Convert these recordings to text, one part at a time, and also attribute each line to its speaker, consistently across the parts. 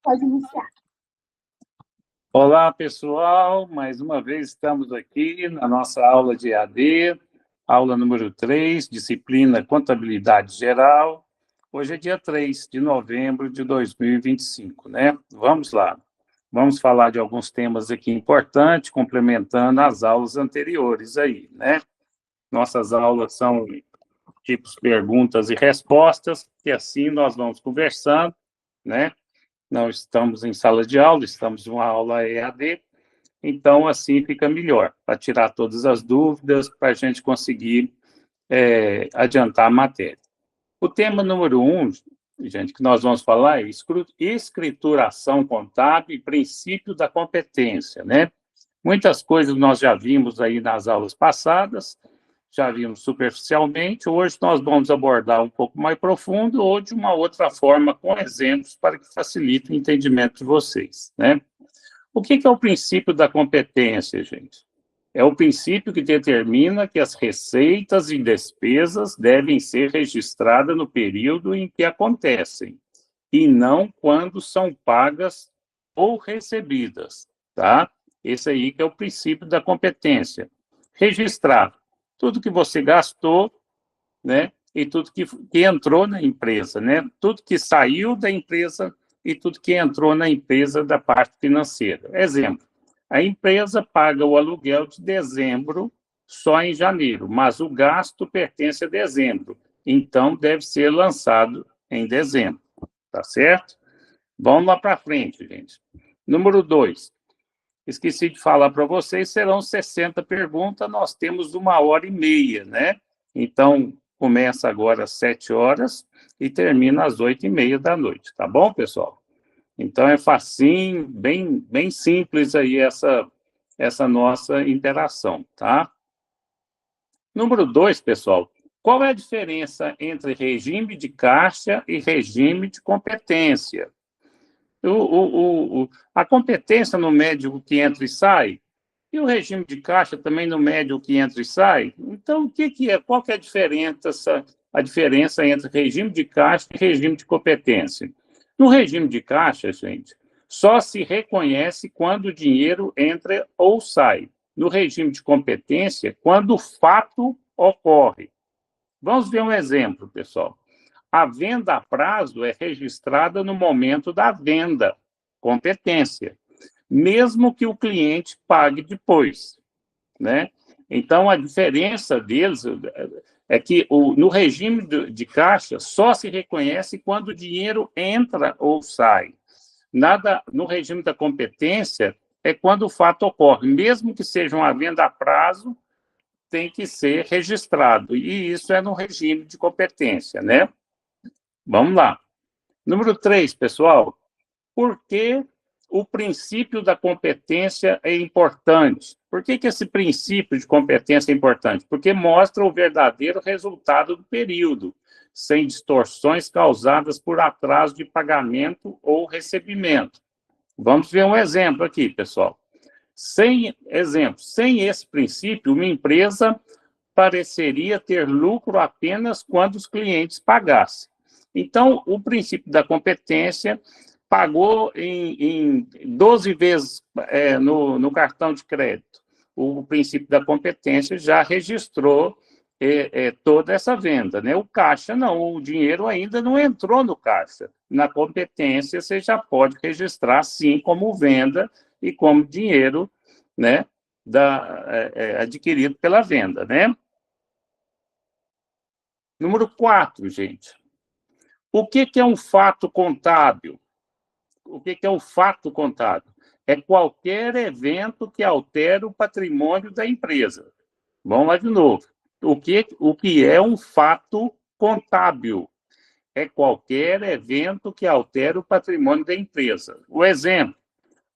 Speaker 1: Pode iniciar.
Speaker 2: Olá, pessoal. Mais uma vez estamos aqui na nossa aula de EAD, aula número 3, disciplina Contabilidade Geral. Hoje é dia 3 de novembro de 2025, né? Vamos lá. Vamos falar de alguns temas aqui importantes, complementando as aulas anteriores aí, né? Nossas aulas são tipos perguntas e respostas, e assim nós vamos conversando, né? Não estamos em sala de aula, estamos em uma aula EAD, então assim fica melhor, para tirar todas as dúvidas, para a gente conseguir adiantar a matéria. O tema número 1, gente, que nós vamos falar é escrituração contábil e princípio da competência, né? Muitas coisas nós já vimos aí nas aulas passadas, já vimos superficialmente, hoje nós vamos abordar um pouco mais profundo ou de uma outra forma, com exemplos, para que facilite o entendimento de vocês, né? O que é o princípio da competência, gente? É o princípio que determina que as receitas e despesas devem ser registradas no período em que acontecem, e não quando são pagas ou recebidas, tá? Esse aí que é o princípio da competência. Registrar tudo que você gastou, né? E tudo que entrou na empresa, né? Tudo que saiu da empresa e tudo que entrou na empresa da parte financeira. Exemplo, a empresa paga o aluguel de dezembro só em janeiro, mas o gasto pertence a dezembro, então deve ser lançado em dezembro, tá certo? Vamos lá para frente, gente. Número 2. Esqueci de falar para vocês, serão 60 perguntas, nós temos 1h30, né? Então, começa agora às 7 horas e termina às 8h30 da noite, tá bom, pessoal? Então, é facinho, bem simples aí essa nossa interação, tá? Número 2, pessoal, qual é a diferença entre regime de caixa e regime de competência? A competência no mede o que entra e sai, e o regime de caixa também no mede o que entra e sai. Então, qual que é a diferença entre regime de caixa e regime de competência? No regime de caixa, gente, só se reconhece quando o dinheiro entra ou sai. No regime de competência, quando o fato ocorre. Vamos ver um exemplo, pessoal. A venda a prazo é registrada no momento da venda, competência, mesmo que o cliente pague depois, né? Então, a diferença deles é que no regime de caixa só se reconhece quando o dinheiro entra ou sai. No regime da competência é quando o fato ocorre, mesmo que seja uma venda a prazo, tem que ser registrado, e isso é no regime de competência, né? Vamos lá. Número 3, pessoal. Por que o princípio da competência é importante? Por que esse princípio de competência é importante? Porque mostra o verdadeiro resultado do período, sem distorções causadas por atraso de pagamento ou recebimento. Vamos ver um exemplo aqui, pessoal. Sem esse princípio, uma empresa pareceria ter lucro apenas quando os clientes pagassem. Então, o princípio da competência pagou em 12 vezes no cartão de crédito. O princípio da competência já registrou toda essa venda, né? O caixa não, o dinheiro ainda não entrou no caixa. Na competência, você já pode registrar, sim, como venda e como dinheiro, né, adquirido pela venda, né? Número 4, gente. O que é um fato contábil? O que é um fato contábil? É qualquer evento que altere o patrimônio da empresa. Vamos lá de novo. O que é um fato contábil? É qualquer evento que altere o patrimônio da empresa. O exemplo: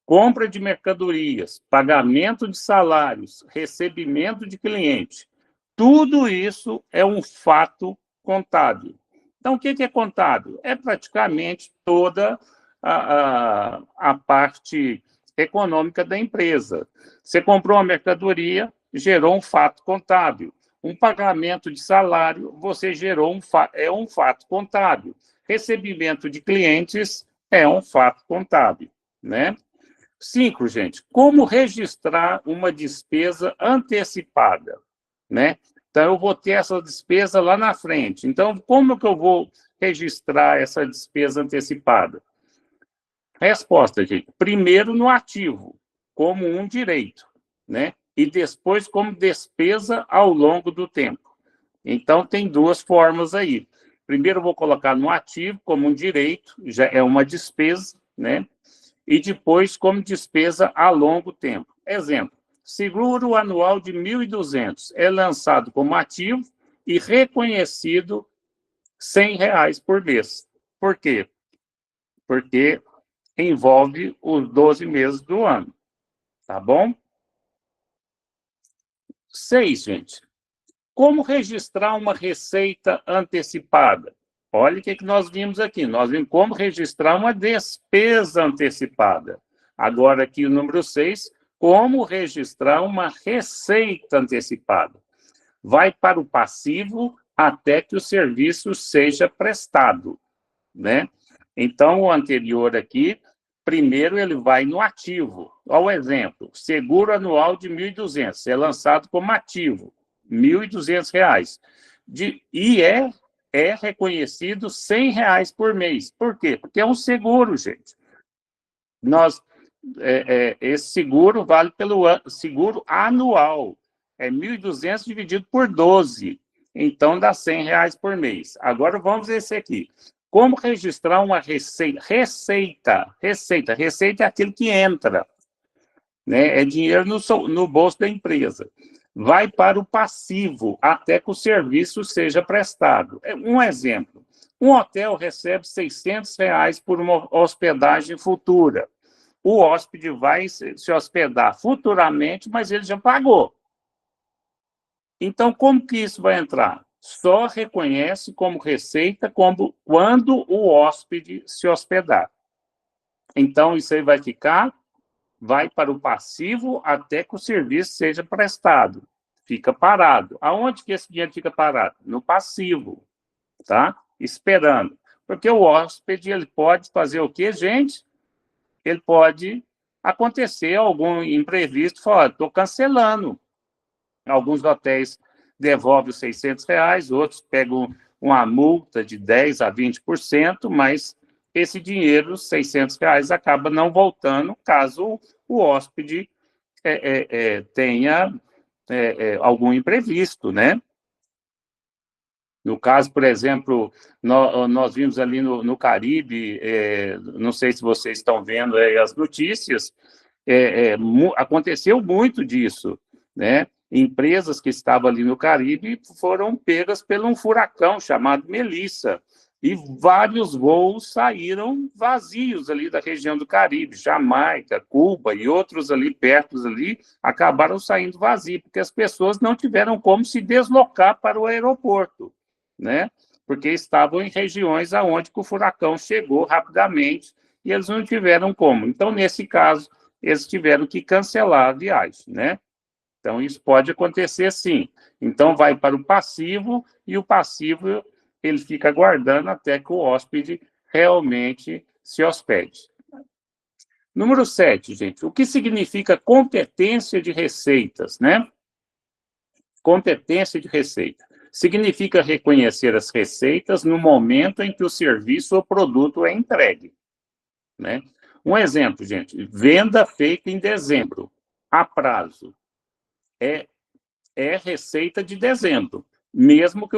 Speaker 2: compra de mercadorias, pagamento de salários, recebimento de cliente. Tudo isso é um fato contábil. Então, o que é contábil? É praticamente toda a parte econômica da empresa. Você comprou uma mercadoria, gerou um fato contábil. Um pagamento de salário, você gerou um fato contábil. Recebimento de clientes é um fato contábil, né? 5, gente, como registrar uma despesa antecipada, né? Então, eu vou ter essa despesa lá na frente. Então, como que eu vou registrar essa despesa antecipada? Resposta, gente. Primeiro no ativo, como um direito, né? E depois como despesa ao longo do tempo. Então, tem duas formas aí. Primeiro, eu vou colocar no ativo como um direito, já é uma despesa, né? E depois como despesa a longo tempo. Exemplo, seguro anual de 1.200 é lançado como ativo e reconhecido R$ 100 por mês. Por quê? Porque envolve os 12 meses do ano, tá bom? 6, gente. Como registrar uma receita antecipada? Olha o que nós vimos aqui. Nós vimos como registrar uma despesa antecipada. Agora, aqui o número 6, como registrar uma receita antecipada. Vai para o passivo até que o serviço seja prestado, né? Então, o anterior aqui, primeiro ele vai no ativo. Olha o exemplo, seguro anual de 1.200, é lançado como ativo, R$ 1.200. E é reconhecido R$ 100 por mês. Por quê? Porque é um seguro, gente. Esse seguro vale pelo seguro anual. É 1.200 dividido por 12. Então, dá R$ 100 por mês. Agora, vamos ver esse aqui. Como registrar uma receita? Receita é aquilo que entra, né? É dinheiro no bolso da empresa. Vai para o passivo até que o serviço seja prestado. Um exemplo, um hotel recebe R$ 600 por uma hospedagem futura. O hóspede vai se hospedar futuramente, mas ele já pagou. Então, como que isso vai entrar? Só reconhece como receita quando o hóspede se hospedar. Então, isso aí vai para o passivo até que o serviço seja prestado. Fica parado. Aonde que esse dinheiro fica parado? No passivo, tá? Esperando. Porque o hóspede, ele pode fazer o quê, gente? Ele pode acontecer algum imprevisto, falar, estou cancelando. Alguns hotéis devolvem os R$ 600, outros pegam uma multa de 10% a 20%, mas esse dinheiro, R$ 600, acaba não voltando caso o hóspede tenha algum imprevisto, né? No caso, por exemplo, nós vimos ali no Caribe, não sei se vocês estão vendo as notícias, aconteceu muito disso, né? Empresas que estavam ali no Caribe foram pegas por um furacão chamado Melissa, e vários voos saíram vazios ali da região do Caribe, Jamaica, Cuba e outros ali perto ali, acabaram saindo vazios, porque as pessoas não tiveram como se deslocar para o aeroporto, né? Porque estavam em regiões aonde o furacão chegou rapidamente e eles não tiveram como. Então, nesse caso, eles tiveram que cancelar a viagem, né? Então, isso pode acontecer sim. Então, vai para o passivo, e o passivo ele fica aguardando até que o hóspede realmente se hospede. Número 7, gente. O que significa competência de receitas, né? Competência de receita. Significa reconhecer as receitas no momento em que o serviço ou produto é entregue, né? Um exemplo, gente. Venda feita em dezembro, a prazo. É receita de dezembro, mesmo que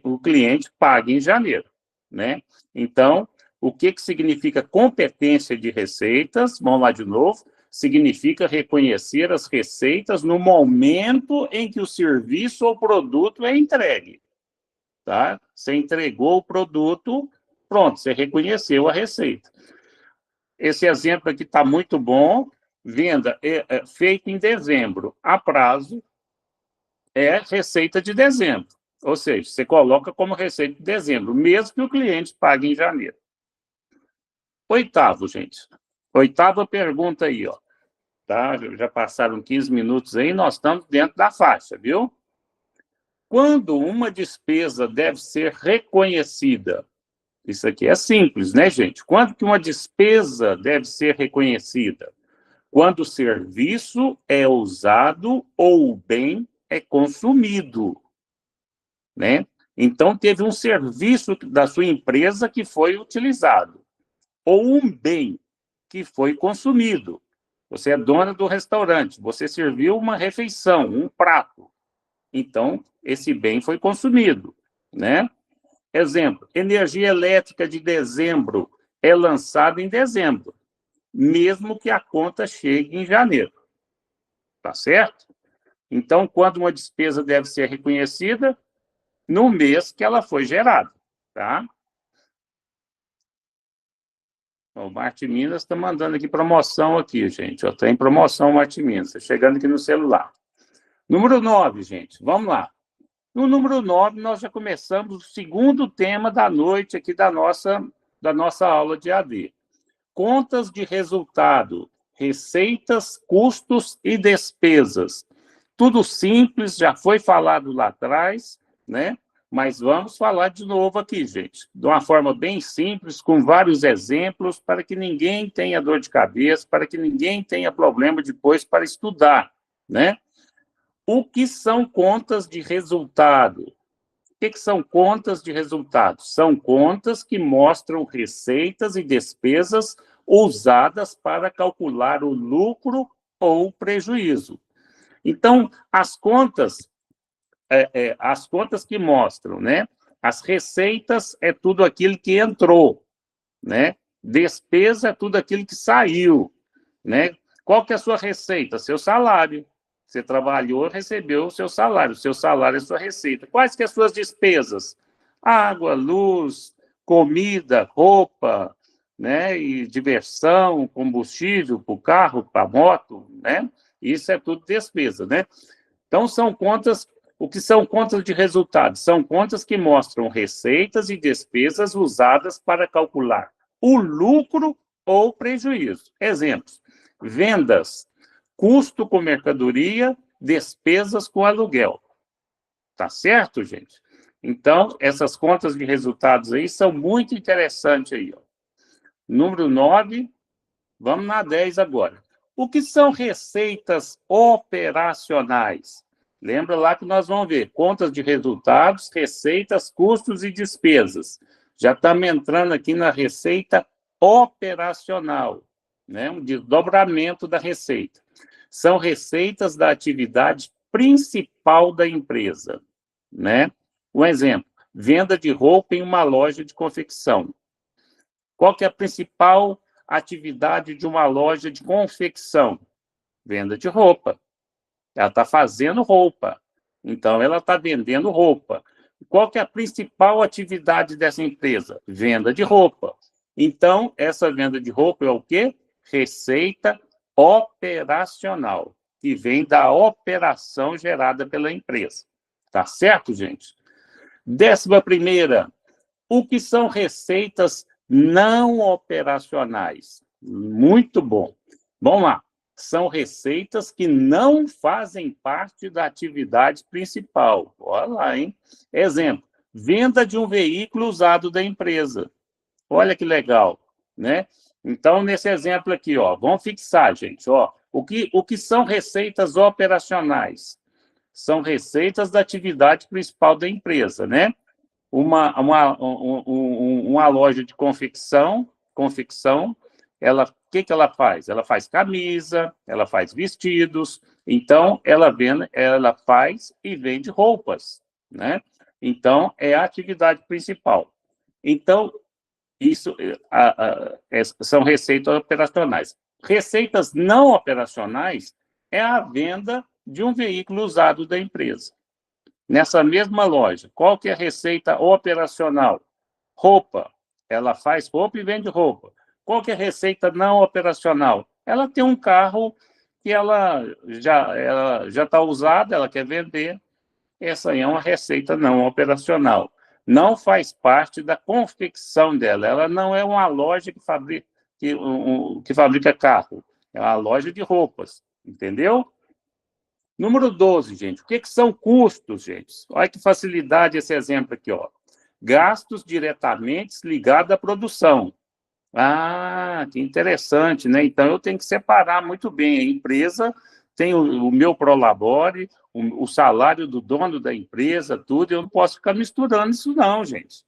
Speaker 2: o cliente pague em janeiro, né? Então, o que significa competência de receitas? Vamos lá de novo. Significa reconhecer as receitas no momento em que o serviço ou produto é entregue, tá? Você entregou o produto, pronto, você reconheceu a receita. Esse exemplo aqui está muito bom. Venda feita em dezembro, a prazo, é receita de dezembro. Ou seja, você coloca como receita de dezembro, mesmo que o cliente pague em janeiro. 8º, gente. 8ª pergunta aí, ó. Tá? Já passaram 15 minutos aí, nós estamos dentro da faixa, viu? Quando uma despesa deve ser reconhecida? Isso aqui é simples, né, gente? Quando que uma despesa deve ser reconhecida? Quando o serviço é usado ou o bem é consumido, né? Então, teve um serviço da sua empresa que foi utilizado, ou um bem que foi consumido. Você é dona do restaurante, você serviu uma refeição, um prato. Então, esse bem foi consumido, né? Exemplo, energia elétrica de dezembro é lançada em dezembro, mesmo que a conta chegue em janeiro. Tá certo? Então, quando uma despesa deve ser reconhecida? No mês que ela foi gerada, tá? O Marte Minas está mandando aqui promoção aqui, gente. Eu tenho promoção Marte Minas, tá chegando aqui no celular. Número 9, gente, vamos lá. No número 9, nós já começamos o segundo tema da noite aqui da nossa aula de AD. Contas de resultado, receitas, custos e despesas. Tudo simples, já foi falado lá atrás, né? Mas vamos falar de novo aqui, gente, de uma forma bem simples, com vários exemplos, para que ninguém tenha dor de cabeça, para que ninguém tenha problema depois para estudar, né? O que são contas de resultado? O que são contas de resultado? São contas que mostram receitas e despesas usadas para calcular o lucro ou o prejuízo. Então, as contas que mostram, né? As receitas é tudo aquilo que entrou, né? Despesa é tudo aquilo que saiu, né? Qual que é a sua receita? Seu salário. Você trabalhou, recebeu o seu salário. O seu salário é sua receita. Quais que são as suas despesas? Água, luz, comida, roupa, né? E diversão, combustível para o carro, para a moto, né? Isso é tudo despesa, né? Então, são contas. O que são contas de resultados? São contas que mostram receitas e despesas usadas para calcular o lucro ou prejuízo. Exemplos: vendas, custo com mercadoria, despesas com aluguel. Tá certo, gente? Então, essas contas de resultados aí são muito interessantes aí, ó. Número 9, vamos na 10 agora. O que são receitas operacionais? Lembra lá que nós vamos ver contas de resultados, receitas, custos e despesas. Já estamos entrando aqui na receita operacional, né? Um desdobramento da receita. São receitas da atividade principal da empresa, né? Um exemplo, venda de roupa em uma loja de confecção. Qual que é a principal atividade de uma loja de confecção? Venda de roupa. Ela está fazendo roupa. Então, ela está vendendo roupa. Qual que é a principal atividade dessa empresa? Venda de roupa. Então, essa venda de roupa é o quê? Receita operacional, que vem da operação gerada pela empresa. Tá certo, gente? 11ª, o que são receitas não operacionais? Muito bom. Vamos lá. São receitas que não fazem parte da atividade principal. Olha lá, hein? Exemplo, venda de um veículo usado da empresa. Olha que legal, né? Então, nesse exemplo aqui, ó, vamos fixar, gente, ó, o que são receitas operacionais? São receitas da atividade principal da empresa, né? Uma loja de confecção, o que ela faz? Ela faz camisa, ela faz vestidos, então ela faz e vende roupas, né? Então, é a atividade principal. Então, isso são receitas operacionais. Receitas não operacionais é a venda de um veículo usado da empresa. Nessa mesma loja, qual que é a receita operacional? Roupa. Ela faz roupa e vende roupa. Qual que é a receita não operacional? Ela tem um carro que ela já está usado, ela quer vender. Essa aí é uma receita não operacional. Não faz parte da confecção dela. Ela não é uma loja que fabrica carro. É uma loja de roupas. Entendeu? Número 12, gente. O que são custos, gente? Olha que facilidade esse exemplo aqui, ó. gastos diretamente ligados à produção. Ah, que interessante, né? Então, eu tenho que separar muito bem. A empresa tem o meu prolabore, o salário do dono da empresa, tudo. Eu não posso ficar misturando isso, não, gente.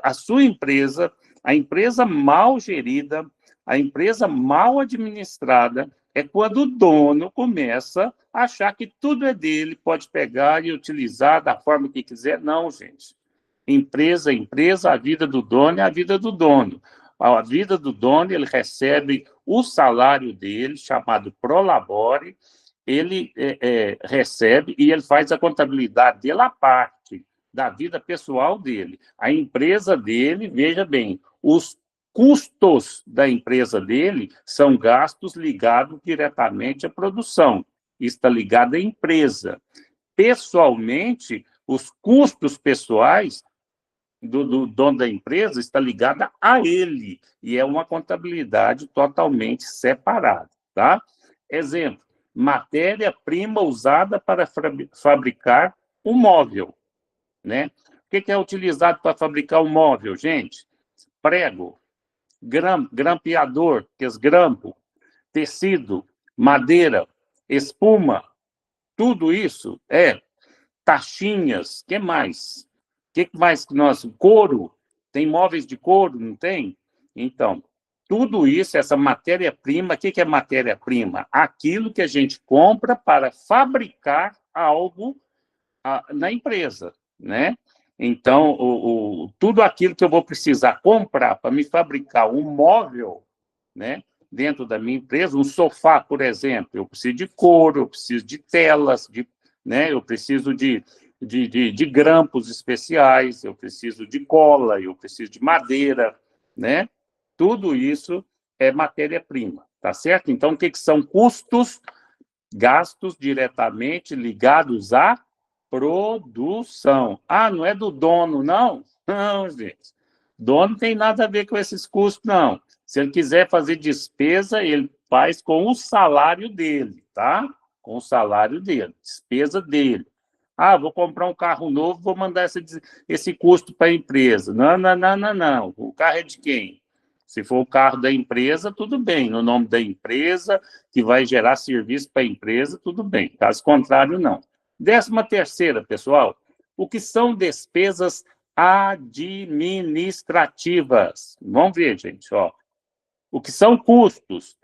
Speaker 2: A sua empresa, a empresa mal gerida, a empresa mal administrada, é quando o dono começa a achar que tudo é dele, pode pegar e utilizar da forma que quiser. Não, gente. Empresa é empresa, a vida do dono é a vida do dono. A vida do dono, ele recebe o salário dele, chamado prolabore, ele recebe e ele faz a contabilidade dele à parte da vida pessoal dele. A empresa dele, veja bem, os custos da empresa dele são gastos ligados diretamente à produção. Isso está ligado à empresa. Pessoalmente, os custos pessoais do dono da empresa está ligada a ele, e é uma contabilidade totalmente separada, tá? Exemplo, matéria-prima usada para fabricar um móvel, né? O que é utilizado para fabricar um móvel, gente? Prego, grampeador, que é grampo, tecido, madeira, espuma, tudo isso é taxinhas, que mais? Que mais que nós... Couro, tem móveis de couro, não tem? Então, tudo isso, essa matéria-prima, o que é matéria-prima? Aquilo que a gente compra para fabricar algo na empresa, né? Então, tudo aquilo que eu vou precisar comprar para me fabricar um móvel, né, dentro da minha empresa, um sofá, por exemplo, eu preciso de couro, eu preciso de telas, né, eu preciso de grampos especiais, eu preciso de cola, eu preciso de madeira, né? Tudo isso é matéria-prima, tá certo? Então, o que são custos? Gastos diretamente ligados à produção. Ah, não é do dono, não? Não, gente. Dono não tem nada a ver com esses custos, não. Se ele quiser fazer despesa, ele faz com o salário dele, tá? Com o salário dele, despesa dele. Ah, vou comprar um carro novo, vou mandar esse custo para a empresa. Não, não, não, não, não. O carro é de quem? Se for o carro da empresa, tudo bem. No nome da empresa, que vai gerar serviço para a empresa, tudo bem. Caso contrário, não. 13ª, pessoal, o que são despesas administrativas? Vamos ver, gente, ó. O que são custos?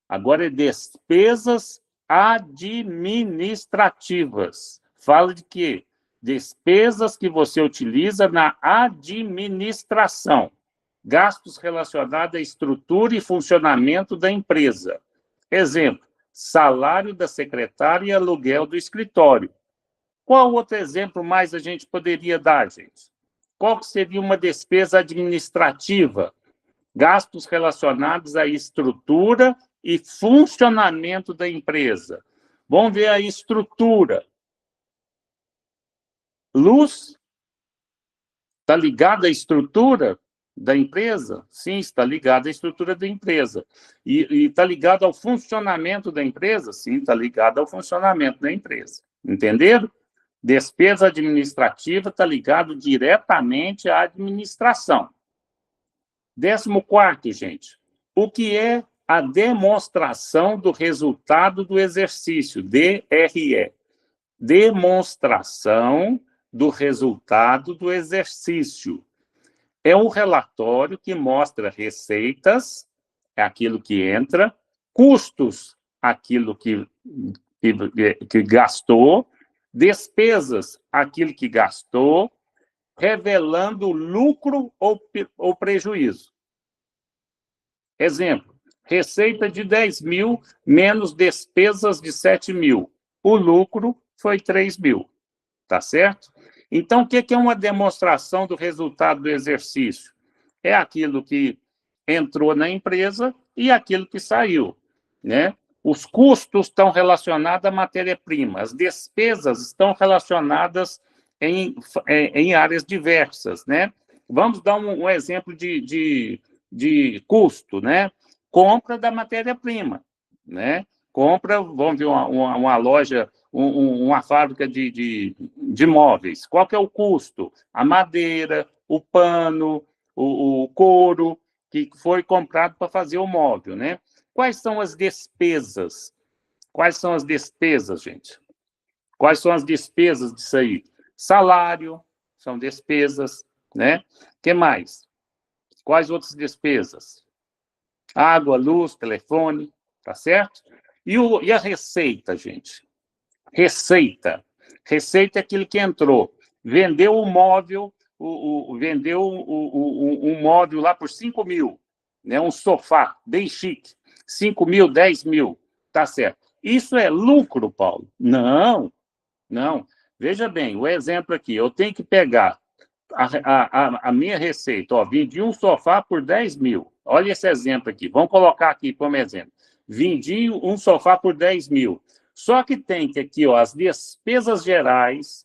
Speaker 2: Agora é despesas administrativas. Fala de quê? Despesas que você utiliza na administração. Gastos relacionados à estrutura e funcionamento da empresa. Exemplo, salário da secretária e aluguel do escritório. Qual outro exemplo mais a gente poderia dar, gente? Qual que seria uma despesa administrativa? Gastos relacionados à estrutura e funcionamento da empresa. Vamos ver a estrutura. Luz está ligada à estrutura da empresa? Sim, está ligada à estrutura da empresa. E está ligado ao funcionamento da empresa? Sim, está ligado ao funcionamento da empresa. Entenderam? Despesa administrativa está ligado diretamente à administração. 14º, gente. O que é a demonstração do resultado do exercício? DRE. Demonstração do resultado do exercício. É um relatório que mostra receitas, é aquilo que entra, custos, aquilo que gastou, despesas, aquilo que gastou, revelando lucro ou prejuízo. Exemplo, receita de 10 mil menos despesas de 7 mil. O lucro foi 3 mil, tá certo? Então, o que é uma demonstração do resultado do exercício? É aquilo que entrou na empresa e aquilo que saiu, né? Os custos estão relacionados à matéria-prima, as despesas estão relacionadas em áreas diversas, né? Vamos dar um exemplo de custo, né? Compra da matéria-prima, né? compra, vamos ver uma loja, uma fábrica de móveis. Qual que é o custo? A madeira, o pano, o couro, que foi comprado para fazer o móvel, né? Quais são as despesas? Quais são as despesas, gente? Quais são as despesas disso aí? Salário, são despesas, né? O que mais? Quais outras despesas? Água, luz, telefone, tá certo? E a receita, gente? Receita. Receita é aquilo que entrou. Vendeu o móvel, vendeu um móvel lá por 5 mil, né? Um sofá bem chique. 5 mil, 10 mil, tá certo. Isso é lucro, Paulo? Não, não. Veja bem, o exemplo aqui, eu tenho que pegar a minha receita, ó, vendi um sofá por 10 mil. Olha esse exemplo aqui, vamos colocar aqui como exemplo. Vendi um sofá por 10 mil. Só que tem que aqui, ó, as despesas gerais,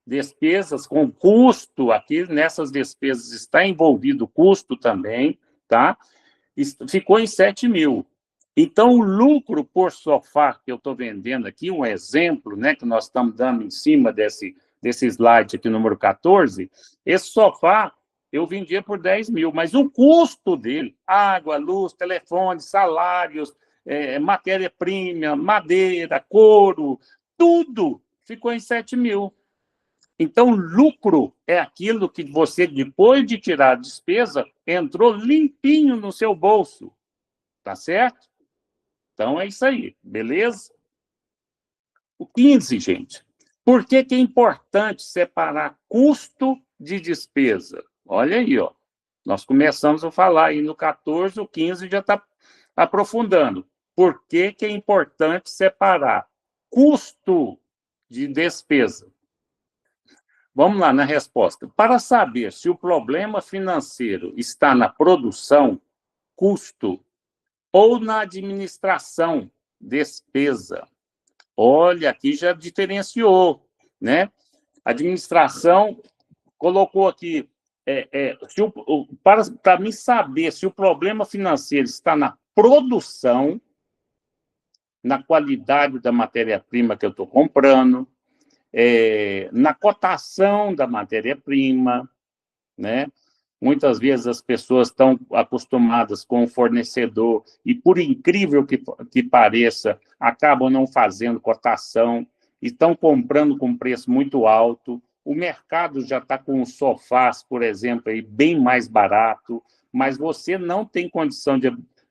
Speaker 2: despesas com custo, aqui nessas despesas está envolvido custo também, tá? Ficou em 7 mil. Então, o lucro por sofá que eu estou vendendo aqui, um exemplo, né, que nós estamos dando em cima desse slide aqui, número 14, esse sofá eu vendia por 10 mil, mas o custo dele, água, luz, telefone, salários, matéria-prima, madeira, couro, tudo ficou em 7 mil. Então, lucro é aquilo que você, depois de tirar a despesa, entrou limpinho no seu bolso. Tá certo? Então, é isso aí, beleza? O 15, gente. Por que é importante separar custo de despesa? Olha aí, ó. Nós começamos a falar aí no 14, o 15 já está aprofundando. Por que é importante separar custo de despesa? Vamos lá na resposta. Para saber se o problema financeiro está na produção, custo, ou na administração, despesa. Olha, aqui já diferenciou, né? Administração colocou aqui, para mim saber se o problema financeiro está na produção, na qualidade da matéria-prima que eu estou comprando, na cotação da matéria-prima, né? Muitas vezes as pessoas estão acostumadas com o fornecedor e, por incrível que pareça, acabam não fazendo cotação, estão comprando com preço muito alto. O mercado já está com os sofás, por exemplo, aí, bem mais barato, mas você não tem condição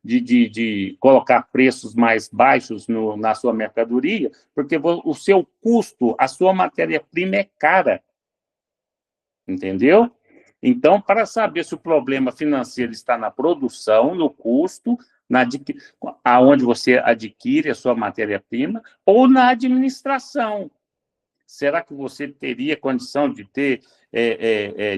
Speaker 2: de colocar preços mais baixos na sua mercadoria, porque o seu custo, a sua matéria-prima é cara. Entendeu? Então, para saber se o problema financeiro está na produção, no custo, aonde você adquire a sua matéria-prima, ou na administração. Será que você teria condição de ter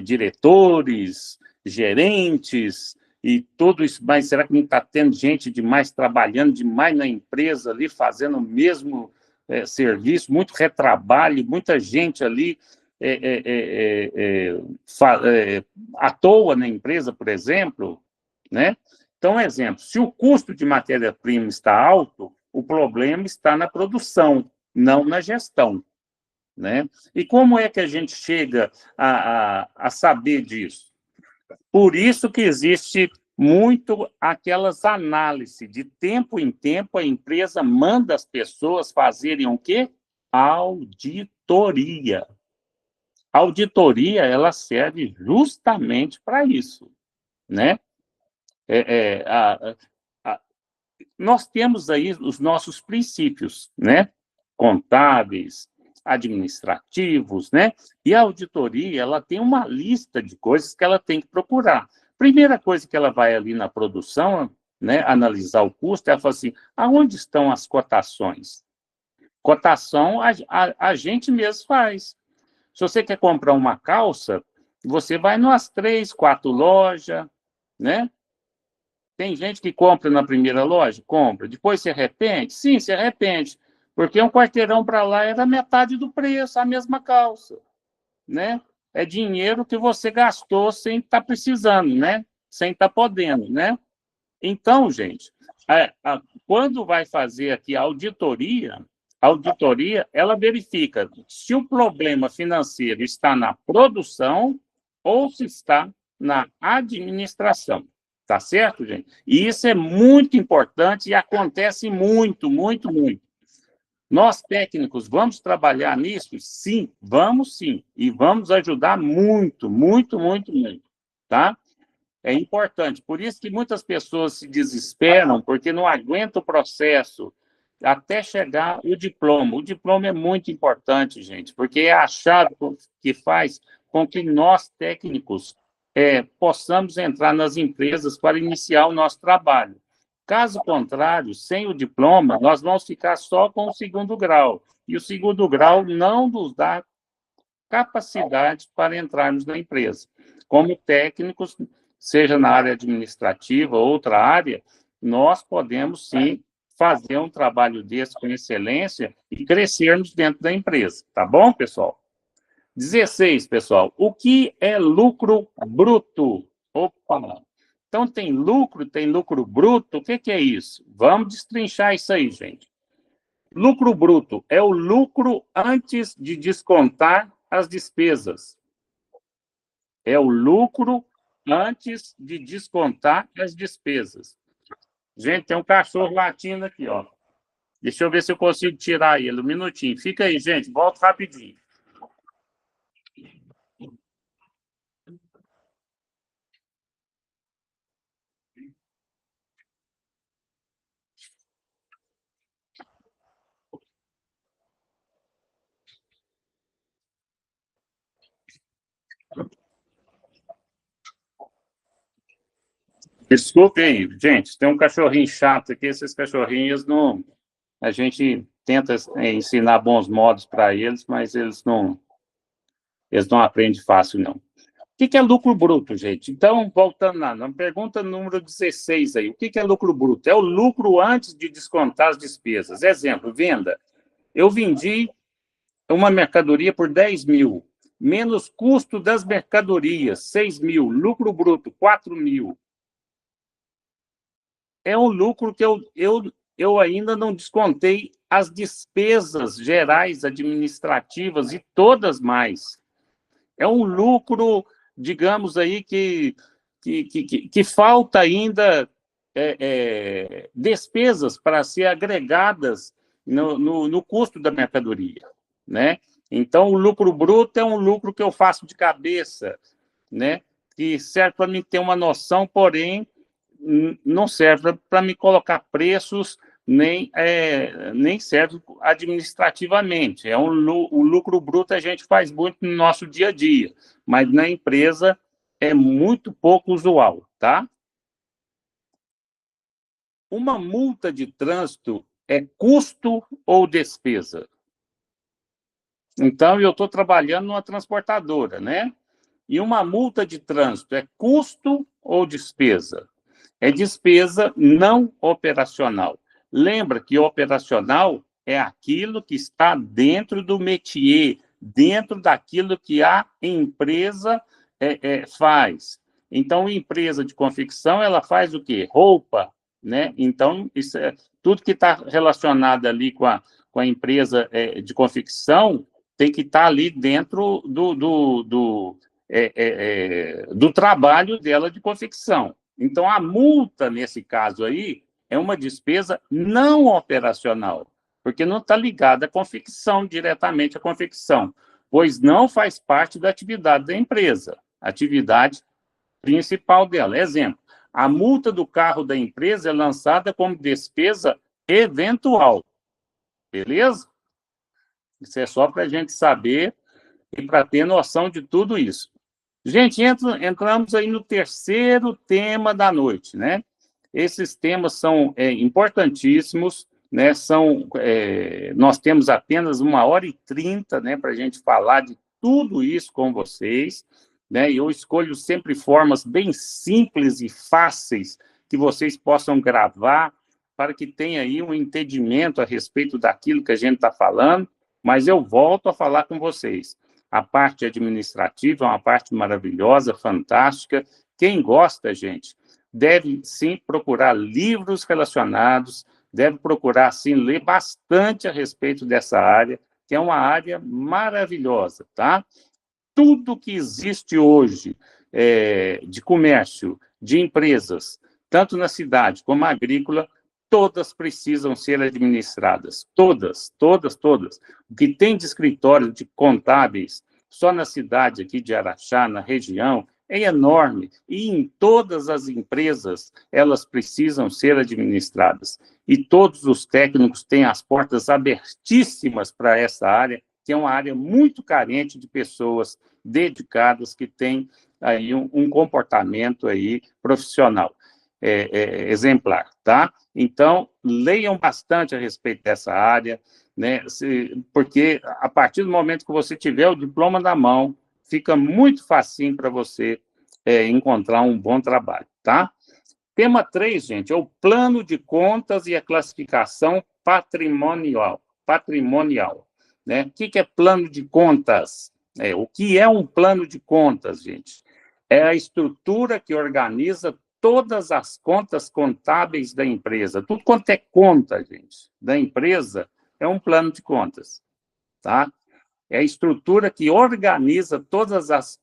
Speaker 2: diretores, gerentes e tudo isso? Mas será que não está tendo gente demais trabalhando demais na empresa ali, fazendo o mesmo serviço, muito retrabalho, muita gente ali à toa na empresa, por exemplo, né? Então, exemplo, se o custo de matéria-prima está alto, o problema está na produção, não na gestão, né? E como é que a gente chega a saber disso? Por isso que existe muito aquelas análises, de tempo em tempo a empresa manda as pessoas fazerem o quê? Auditoria. A auditoria, ela serve justamente para isso, né? Nós temos aí os nossos princípios, né? Contábeis, administrativos, né? E a auditoria, ela tem uma lista de coisas que ela tem que procurar. Primeira coisa que ela vai ali na produção, né? Analisar o custo, ela fala assim, aonde estão as cotações? Cotação a gente mesmo faz. Se você quer comprar uma calça, você vai nas 3, 4 lojas, né? Tem gente que compra na primeira loja? Compra. Depois se arrepende? Sim, se arrepende. Porque um quarteirão para lá era metade do preço, a mesma calça, né? É dinheiro que você gastou sem estar precisando, né? Sem estar podendo, né? Então, gente, quando vai fazer aqui a auditoria, ela verifica se o problema financeiro está na produção ou se está na administração. Tá certo, gente? E isso é muito importante e acontece muito, muito, muito. Nós, técnicos, vamos trabalhar nisso? Sim, vamos sim. E vamos ajudar muito, muito, muito, muito. Tá? É importante. Por isso que muitas pessoas se desesperam, porque não aguentam o processo até chegar o diploma. O diploma é muito importante, gente, porque é a chave que faz com que nós, técnicos, possamos entrar nas empresas para iniciar o nosso trabalho. Caso contrário, sem o diploma, nós vamos ficar só com o segundo grau. E o segundo grau não nos dá capacidade para entrarmos na empresa. Como técnicos, seja na área administrativa ou outra área, nós podemos, sim, fazer um trabalho desse com excelência e crescermos dentro da empresa. Tá bom, pessoal? 16, pessoal. O que é lucro bruto? Opa! Então, tem lucro bruto. O que é isso? Vamos destrinchar isso aí, gente. Lucro bruto é o lucro antes de descontar as despesas. É o lucro antes de descontar as despesas. Gente, tem um cachorro latindo aqui, ó. Deixa eu ver se eu consigo tirar ele. Um minutinho. Fica aí, gente. Volto rapidinho. Desculpe aí, gente. Tem um cachorrinho chato aqui. Esses cachorrinhos não... A gente tenta ensinar bons modos para eles, mas eles não aprendem fácil, não. O que é lucro bruto, gente? Então, voltando lá, na pergunta número 16 aí, o que é lucro bruto? É o lucro antes de descontar as despesas. Exemplo, venda. Eu vendi uma mercadoria por 10 mil, menos custo das mercadorias, 6 mil, lucro bruto, 4 mil. É um lucro que eu ainda não descontei as despesas gerais administrativas e todas mais. É um lucro, digamos aí, que falta ainda despesas para ser agregadas no custo da mercadoria, né? Então, o lucro bruto é um lucro que eu faço de cabeça, né? Que serve para mim ter uma noção, porém, não serve para me colocar preços, nem serve administrativamente. O lucro bruto a gente faz muito no nosso dia a dia, mas na empresa é muito pouco usual, tá? Uma multa de trânsito é custo ou despesa? Então, eu estou trabalhando numa transportadora, né? E uma multa de trânsito é custo ou despesa? É despesa não operacional. Lembra que operacional é aquilo que está dentro do métier, dentro daquilo que a empresa faz. Então, a empresa de confecção, ela faz o quê? Roupa, né? Então, isso tudo que está relacionado ali com a empresa de confecção tem que estar ali dentro do trabalho dela de confecção. Então, a multa, nesse caso aí, é uma despesa não operacional, porque não está ligada à confecção, diretamente à confecção, pois não faz parte da atividade da empresa, atividade principal dela. Exemplo, a multa do carro da empresa é lançada como despesa eventual, beleza? Isso é só para a gente saber e para ter noção de tudo isso. Gente, entramos aí no terceiro tema da noite, né? Esses temas são importantíssimos, né? Nós temos apenas 1h30, né, para a gente falar de tudo isso com vocês, né? E eu escolho sempre formas bem simples e fáceis que vocês possam gravar para que tenha aí um entendimento a respeito daquilo que a gente está falando, mas eu volto a falar com vocês. A parte administrativa é uma parte maravilhosa, fantástica. Quem gosta, gente, deve, sim, procurar livros relacionados, deve procurar, sim, ler bastante a respeito dessa área, que é uma área maravilhosa, tá? Tudo que existe hoje de comércio, de empresas, tanto na cidade como agrícola, todas precisam ser administradas. Todas, todas, todas. O que tem de escritório de contábeis, só na cidade aqui de Araxá, na região, é enorme. E em todas as empresas, elas precisam ser administradas. E todos os técnicos têm as portas abertíssimas para essa área, que é uma área muito carente de pessoas dedicadas que têm aí um comportamento aí profissional exemplar, tá? Então, leiam bastante a respeito dessa área, né? Porque a partir do momento que você tiver o diploma na mão, fica muito facinho para você encontrar um bom trabalho, tá? Tema 3, gente, é o plano de contas e a classificação patrimonial. Patrimonial, né? O que é plano de contas? O que é um plano de contas, gente? É a estrutura que organiza todas as contas contábeis da empresa. Tudo quanto é conta, gente, da empresa, é um plano de contas, tá? É a estrutura que organiza todas as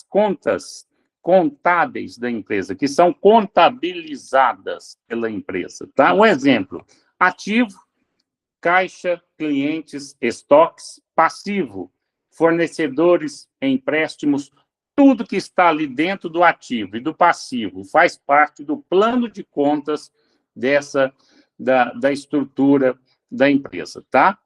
Speaker 2: contas contábeis da empresa, que são contabilizadas pela empresa, tá? Um exemplo, ativo, caixa, clientes, estoques, passivo, fornecedores, empréstimos, tudo que está ali dentro do ativo e do passivo faz parte do plano de contas da estrutura da empresa, tá?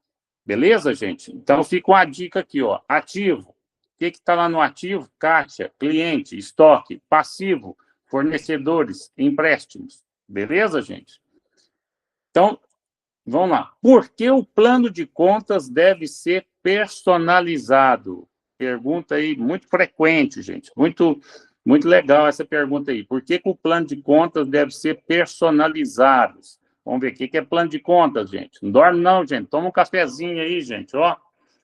Speaker 2: Beleza, gente? Então, fica uma dica aqui, ó. Ativo. O que está lá no ativo? Caixa, cliente, estoque, passivo, fornecedores, empréstimos. Beleza, gente? Então, vamos lá. Por que o plano de contas deve ser personalizado? Pergunta aí muito frequente, gente. Muito, muito legal essa pergunta aí. Por que o plano de contas deve ser personalizado? Vamos ver o que é plano de contas, gente. Não dorme não, gente. Toma um cafezinho aí, gente, ó.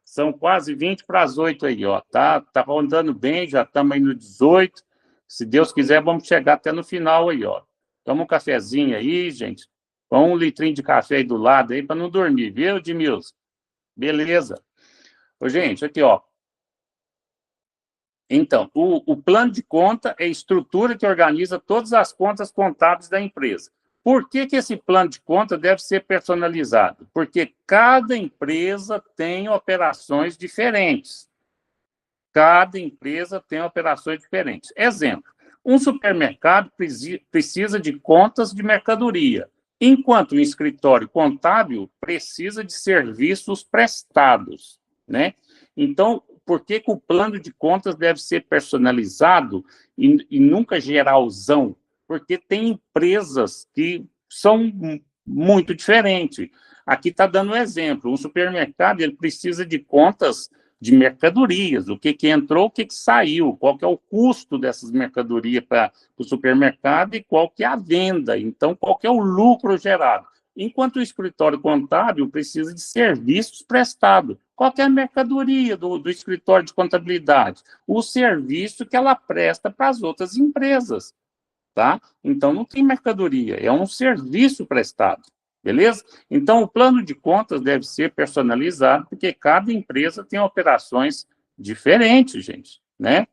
Speaker 2: São quase 20 para as 8 aí, ó. Tá rodando bem, já estamos aí no 18. Se Deus quiser, vamos chegar até no final aí, ó. Toma um cafezinho aí, gente. Põe um litrinho de café aí do lado aí para não dormir, viu, Edmilson? Beleza. Ô, gente, aqui, ó. Então, o plano de conta é a estrutura que organiza todas as contas contábeis da empresa. Por que esse plano de conta deve ser personalizado? Porque cada empresa tem operações diferentes. Cada empresa tem operações diferentes. Exemplo, um supermercado precisa de contas de mercadoria, enquanto um escritório contábil precisa de serviços prestados, né? Então, por que o plano de contas deve ser personalizado e nunca geralzão? Porque tem empresas que são muito diferentes. Aqui está dando um exemplo, um supermercado ele precisa de contas de mercadorias, o que entrou, o que saiu, qual que é o custo dessas mercadorias para o supermercado e qual que é a venda, então qual que é o lucro gerado. Enquanto o escritório contábil precisa de serviços prestados. Qual que é a mercadoria do escritório de contabilidade? O serviço que ela presta para as outras empresas, tá? Então não tem mercadoria, é um serviço prestado. Beleza? Então, o plano de contas deve ser personalizado, porque cada empresa tem operações diferentes, gente, né?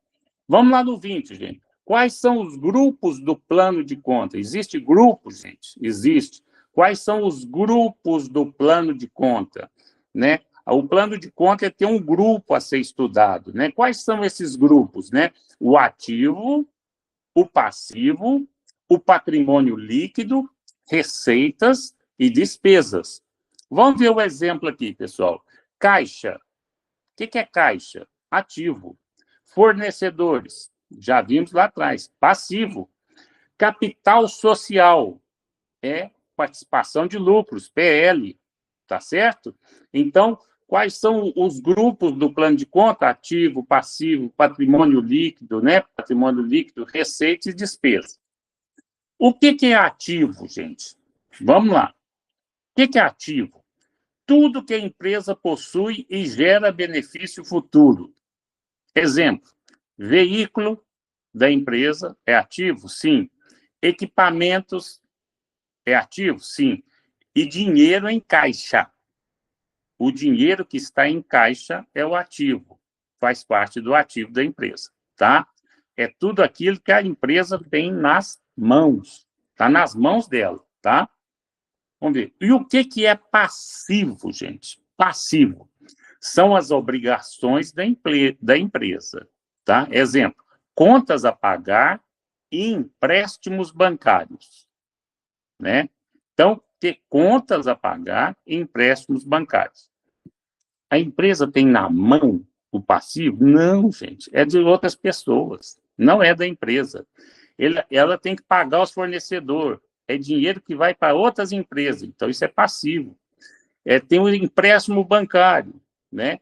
Speaker 2: Vamos lá no 20, gente. Quais são os grupos do plano de conta? Existe grupo, gente? Existe. Quais são os grupos do plano de conta? Né? O plano de conta é ter um grupo a ser estudado, né? Quais são esses grupos, né? O ativo, o passivo, o patrimônio líquido, receitas e despesas. Vamos ver o exemplo aqui, pessoal. Caixa. O que é caixa? Ativo. Fornecedores. Já vimos lá atrás. Passivo. Capital social. É participação de lucros, PL. Tá certo? Então, quais são os grupos do plano de conta? Ativo, passivo, patrimônio líquido, né? Patrimônio líquido, receita e despesa. O que é ativo, gente? Vamos lá. O que é ativo? Tudo que a empresa possui e gera benefício futuro. Exemplo, veículo da empresa é ativo? Sim. Equipamentos é ativo? Sim. E dinheiro em caixa. O dinheiro que está em caixa é o ativo, faz parte do ativo da empresa, tá? É tudo aquilo que a empresa tem nas mãos, está nas mãos dela, tá? Vamos ver. E o que é passivo, gente? Passivo são as obrigações da empresa, tá? Exemplo, contas a pagar e empréstimos bancários, né? Então, ter contas a pagar e empréstimos bancários. A empresa tem na mão o passivo? Não, gente, é de outras pessoas, não é da empresa. Ela tem que pagar os fornecedores, é dinheiro que vai para outras empresas, então isso é passivo. Tem o empréstimo bancário, né?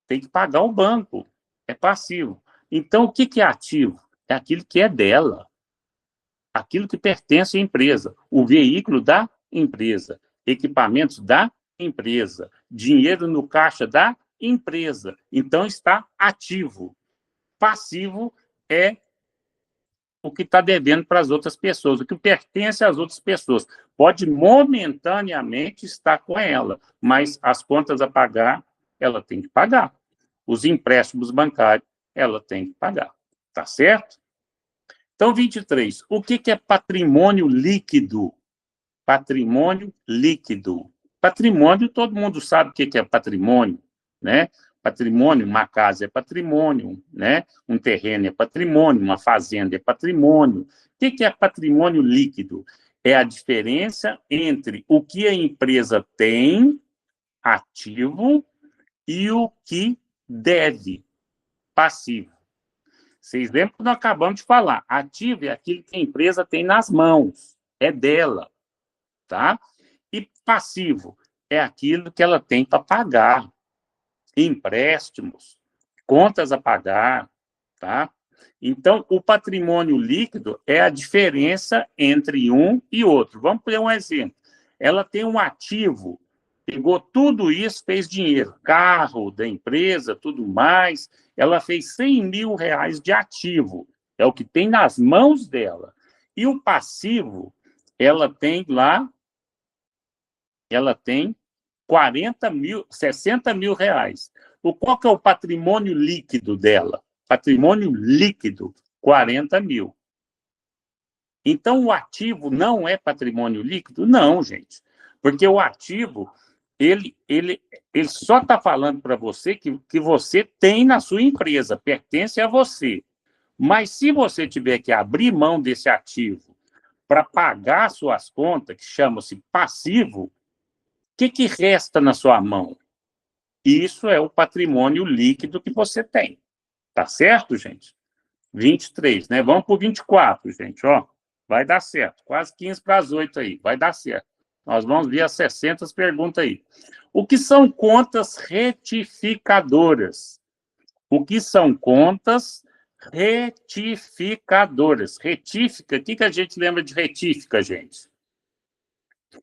Speaker 2: Tem que pagar o banco, é passivo. Então, o que é ativo? É aquilo que é dela, aquilo que pertence à empresa, o veículo da empresa, equipamentos da empresa, dinheiro no caixa da empresa. Então, está ativo. Passivo é o que está devendo para as outras pessoas, o que pertence às outras pessoas. Pode momentaneamente estar com ela, mas as contas a pagar, ela tem que pagar. Os empréstimos bancários, ela tem que pagar. Tá certo? Então, 23. O que é patrimônio líquido? Patrimônio líquido. Patrimônio, todo mundo sabe o que é patrimônio, né? Patrimônio, uma casa é patrimônio, né? Um terreno é patrimônio, uma fazenda é patrimônio. O que é patrimônio líquido? É a diferença entre o que a empresa tem, ativo, e o que deve, passivo. Vocês lembram que nós acabamos de falar? Ativo é aquilo que a empresa tem nas mãos, é dela, tá? E passivo é aquilo que ela tem para pagar, empréstimos, contas a pagar, tá? Então, o patrimônio líquido é a diferença entre um e outro. Vamos pegar um exemplo. Ela tem um ativo, pegou tudo isso, fez dinheiro, carro da empresa, tudo mais. Ela fez 100 mil reais de ativo, é o que tem nas mãos dela. E o passivo, ela tem lá, ela tem 40 mil, 60 mil reais. Qual que é o patrimônio líquido dela? Patrimônio líquido, 40 mil. Então, o ativo não é patrimônio líquido? Não, gente. Porque o ativo, ele só está falando para você que você tem na sua empresa, pertence a você. Mas se você tiver que abrir mão desse ativo para pagar suas contas, que chama-se passivo, o que resta na sua mão? Isso é o patrimônio líquido que você tem. Tá certo, gente? 23, né? Vamos para o 24, gente, ó. Vai dar certo. Quase 15 para as 8 aí. Vai dar certo. Nós vamos ver as 60 perguntas aí. O que são contas retificadoras? O que são contas retificadoras? Retífica, o que a gente lembra de retífica, gente?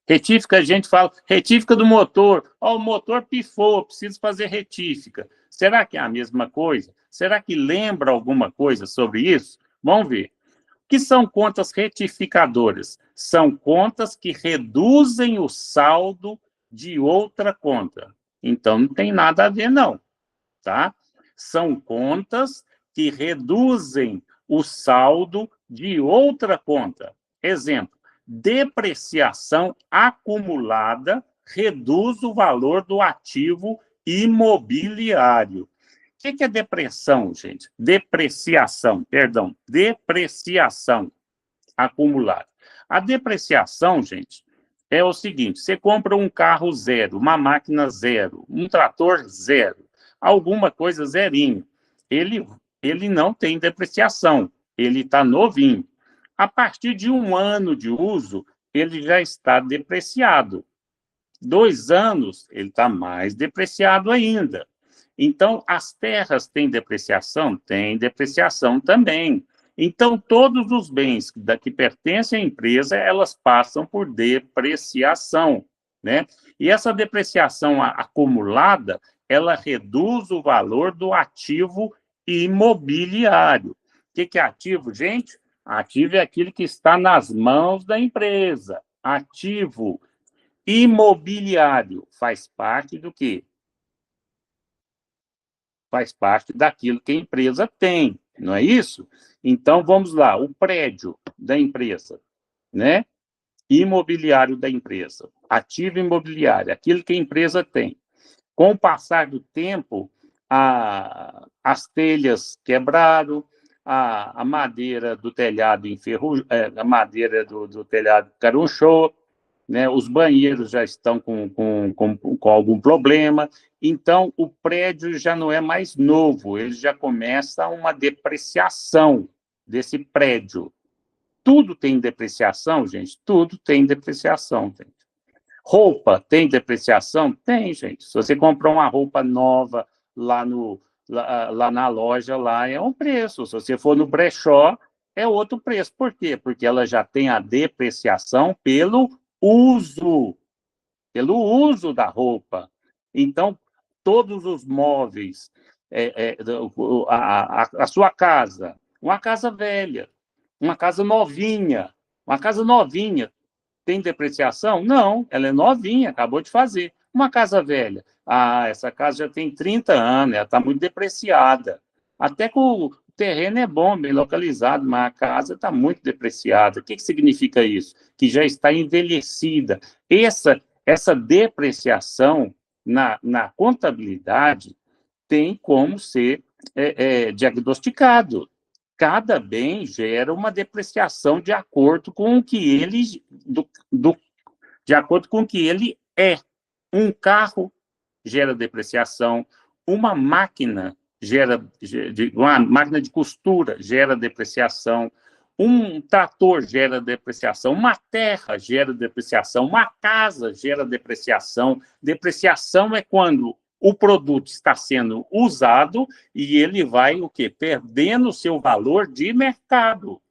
Speaker 2: Retífica, a gente fala, retífica do motor. O motor pifou, preciso fazer retífica. Será que é a mesma coisa? Será que lembra alguma coisa sobre isso? Vamos ver. O que são contas retificadoras? São contas que reduzem o saldo de outra conta. Então, não tem nada a ver, não. Tá? São contas que reduzem o saldo de outra conta. Exemplo, depreciação acumulada reduz o valor do ativo imobiliário. O que é depressão, gente? Depreciação acumulada. A depreciação, gente, é o seguinte: você compra um carro zero, uma máquina zero, um trator zero, alguma coisa zerinho. Ele não tem depreciação, ele está novinho. A partir de 1 ano de uso, ele já está depreciado. 2 anos, ele está mais depreciado ainda. Então, as terras têm depreciação? Tem depreciação também. Então, todos os bens que pertencem à empresa, elas passam por depreciação, né? E essa depreciação acumulada, ela reduz o valor do ativo imobiliário. O que é ativo, gente? Ativo é aquilo que está nas mãos da empresa. Ativo imobiliário faz parte do quê? Faz parte daquilo que a empresa tem, não é isso? Então, vamos lá, o prédio da empresa, né? Imobiliário da empresa, ativo imobiliário, aquilo que a empresa tem. Com o passar do tempo, as telhas quebraram, a madeira do telhado a madeira do telhado carunchou, né? Os banheiros já estão com algum problema, então o prédio já não é mais novo, ele já começa uma depreciação desse prédio. Tudo tem depreciação, gente, tudo tem depreciação. Gente. Roupa tem depreciação? Tem, gente. Se você comprar uma roupa nova lá na loja, lá é um preço. Se você for no brechó, é outro preço. Por quê? Porque ela já tem a depreciação uso, pelo uso da roupa. Então, todos os móveis, a sua casa, uma casa velha, uma casa novinha, tem depreciação? Não, ela é novinha, acabou de fazer. Uma casa velha, essa casa já tem 30 anos, ela está muito depreciada. Até que o terreno é bom, bem localizado, mas a casa está muito depreciada. O que significa isso? Que já está envelhecida. Essa depreciação na contabilidade tem como ser diagnosticado. Cada bem gera uma depreciação de acordo com o que ele de acordo com o que ele é. Um carro gera depreciação, uma máquina uma máquina de costura gera depreciação, um trator gera depreciação, uma terra gera depreciação, uma casa gera depreciação. Depreciação é quando o produto está sendo usado e ele vai o quê? Perdendo o seu valor de mercado.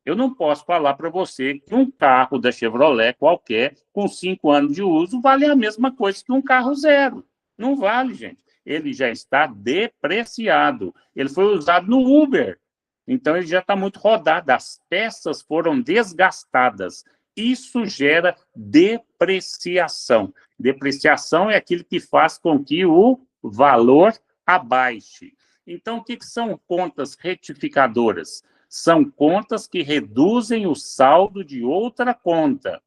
Speaker 2: Eu não posso falar para você que um carro da Chevrolet qualquer, com 5 anos de uso, vale a mesma coisa que um carro zero. Não vale, gente. Ele já está depreciado. Ele foi usado no Uber. Então, ele já está muito rodado. As peças foram desgastadas. Isso gera depreciação. Depreciação é aquilo que faz com que o valor abaixe. Então, o que são contas retificadoras? São contas que reduzem o saldo de outra conta.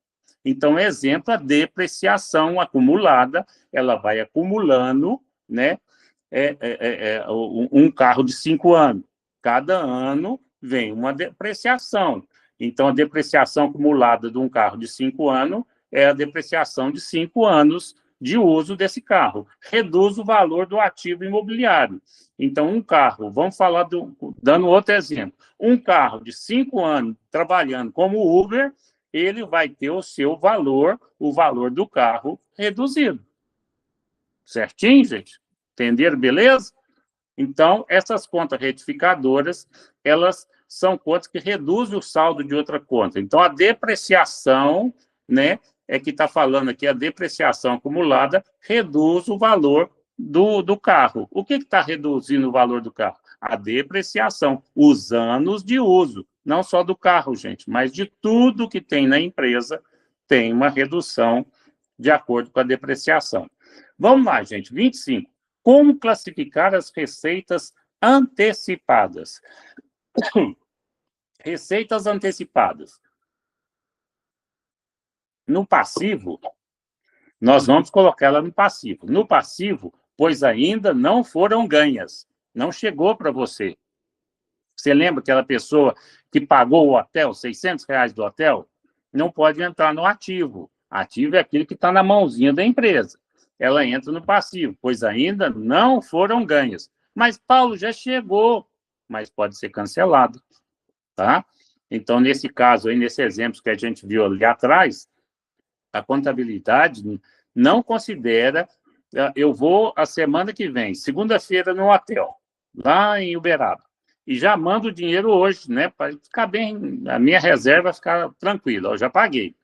Speaker 2: Então, exemplo, a depreciação acumulada, ela vai acumulando, né, um carro de 5 anos. Cada ano vem uma depreciação. Então, a depreciação acumulada de um carro de 5 anos é a depreciação de 5 anos de uso desse carro. Reduz o valor do ativo imobiliário. Então, um carro, vamos falar, dando outro exemplo, um carro de 5 anos trabalhando como Uber, ele vai ter o seu valor, o valor do carro reduzido. Certinho, gente? Entenderam, beleza? Então, essas contas retificadoras, elas são contas que reduzem o saldo de outra conta. Então, a depreciação, né, é que está falando aqui, a depreciação acumulada reduz o valor do carro. O que está reduzindo o valor do carro? A depreciação, os anos de uso, não só do carro, gente, mas de tudo que tem na empresa, tem uma redução de acordo com a depreciação. Vamos lá, gente, 25. Como classificar as receitas antecipadas? Receitas antecipadas. No passivo, nós vamos colocá-la no passivo. No passivo, pois ainda não foram ganhas. Não chegou para você. Você lembra aquela pessoa que pagou o hotel, R$ 600 do hotel? Não pode entrar no ativo. Ativo é aquilo que está na mãozinha da empresa. Ela entra no passivo, pois ainda não foram ganhas. Mas, Paulo, já chegou, mas pode ser cancelado. Tá? Então, nesse caso, aí, nesse exemplo que a gente viu ali atrás, a contabilidade não considera. Eu vou a semana que vem, segunda-feira, no hotel, lá em Uberaba, e já mando o dinheiro hoje, né, para ficar bem, a minha reserva ficar tranquila, eu já paguei.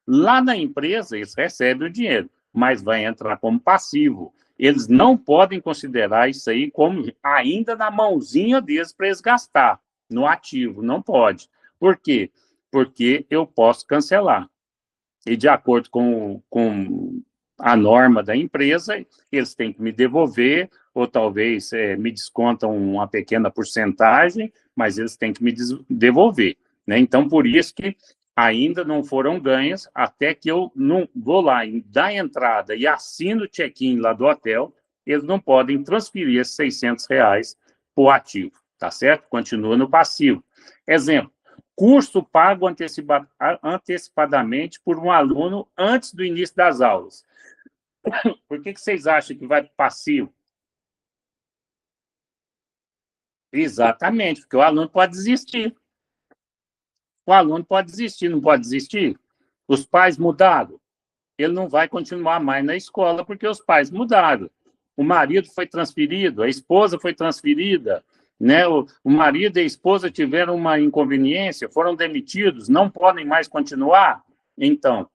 Speaker 2: Lá na empresa, eles recebem o dinheiro, mas vai entrar como passivo. Eles não podem considerar isso aí como ainda na mãozinha deles para eles gastar. no ativo, não pode. Por quê? Porque eu posso cancelar. E de acordo com a norma da empresa, eles têm que me devolver, ou talvez me descontam uma pequena porcentagem, mas eles têm que me devolver. Né? Então, por isso que ainda não foram ganhas, até que eu não vou lá e dar entrada e assino o check-in lá do hotel, eles não podem transferir esses R$ 600 para o ativo, tá certo? Continua no passivo. Exemplo, curso pago antecipadamente por um aluno antes do início das aulas. Por que vocês acham que vai para passivo? Exatamente, porque o aluno pode desistir. O aluno pode desistir, não pode desistir? Os pais mudaram. Ele não vai continuar mais na escola porque os pais mudaram. O marido foi transferido, a esposa foi transferida, né? O marido e a esposa tiveram uma inconveniência, foram demitidos, não podem mais continuar. Então,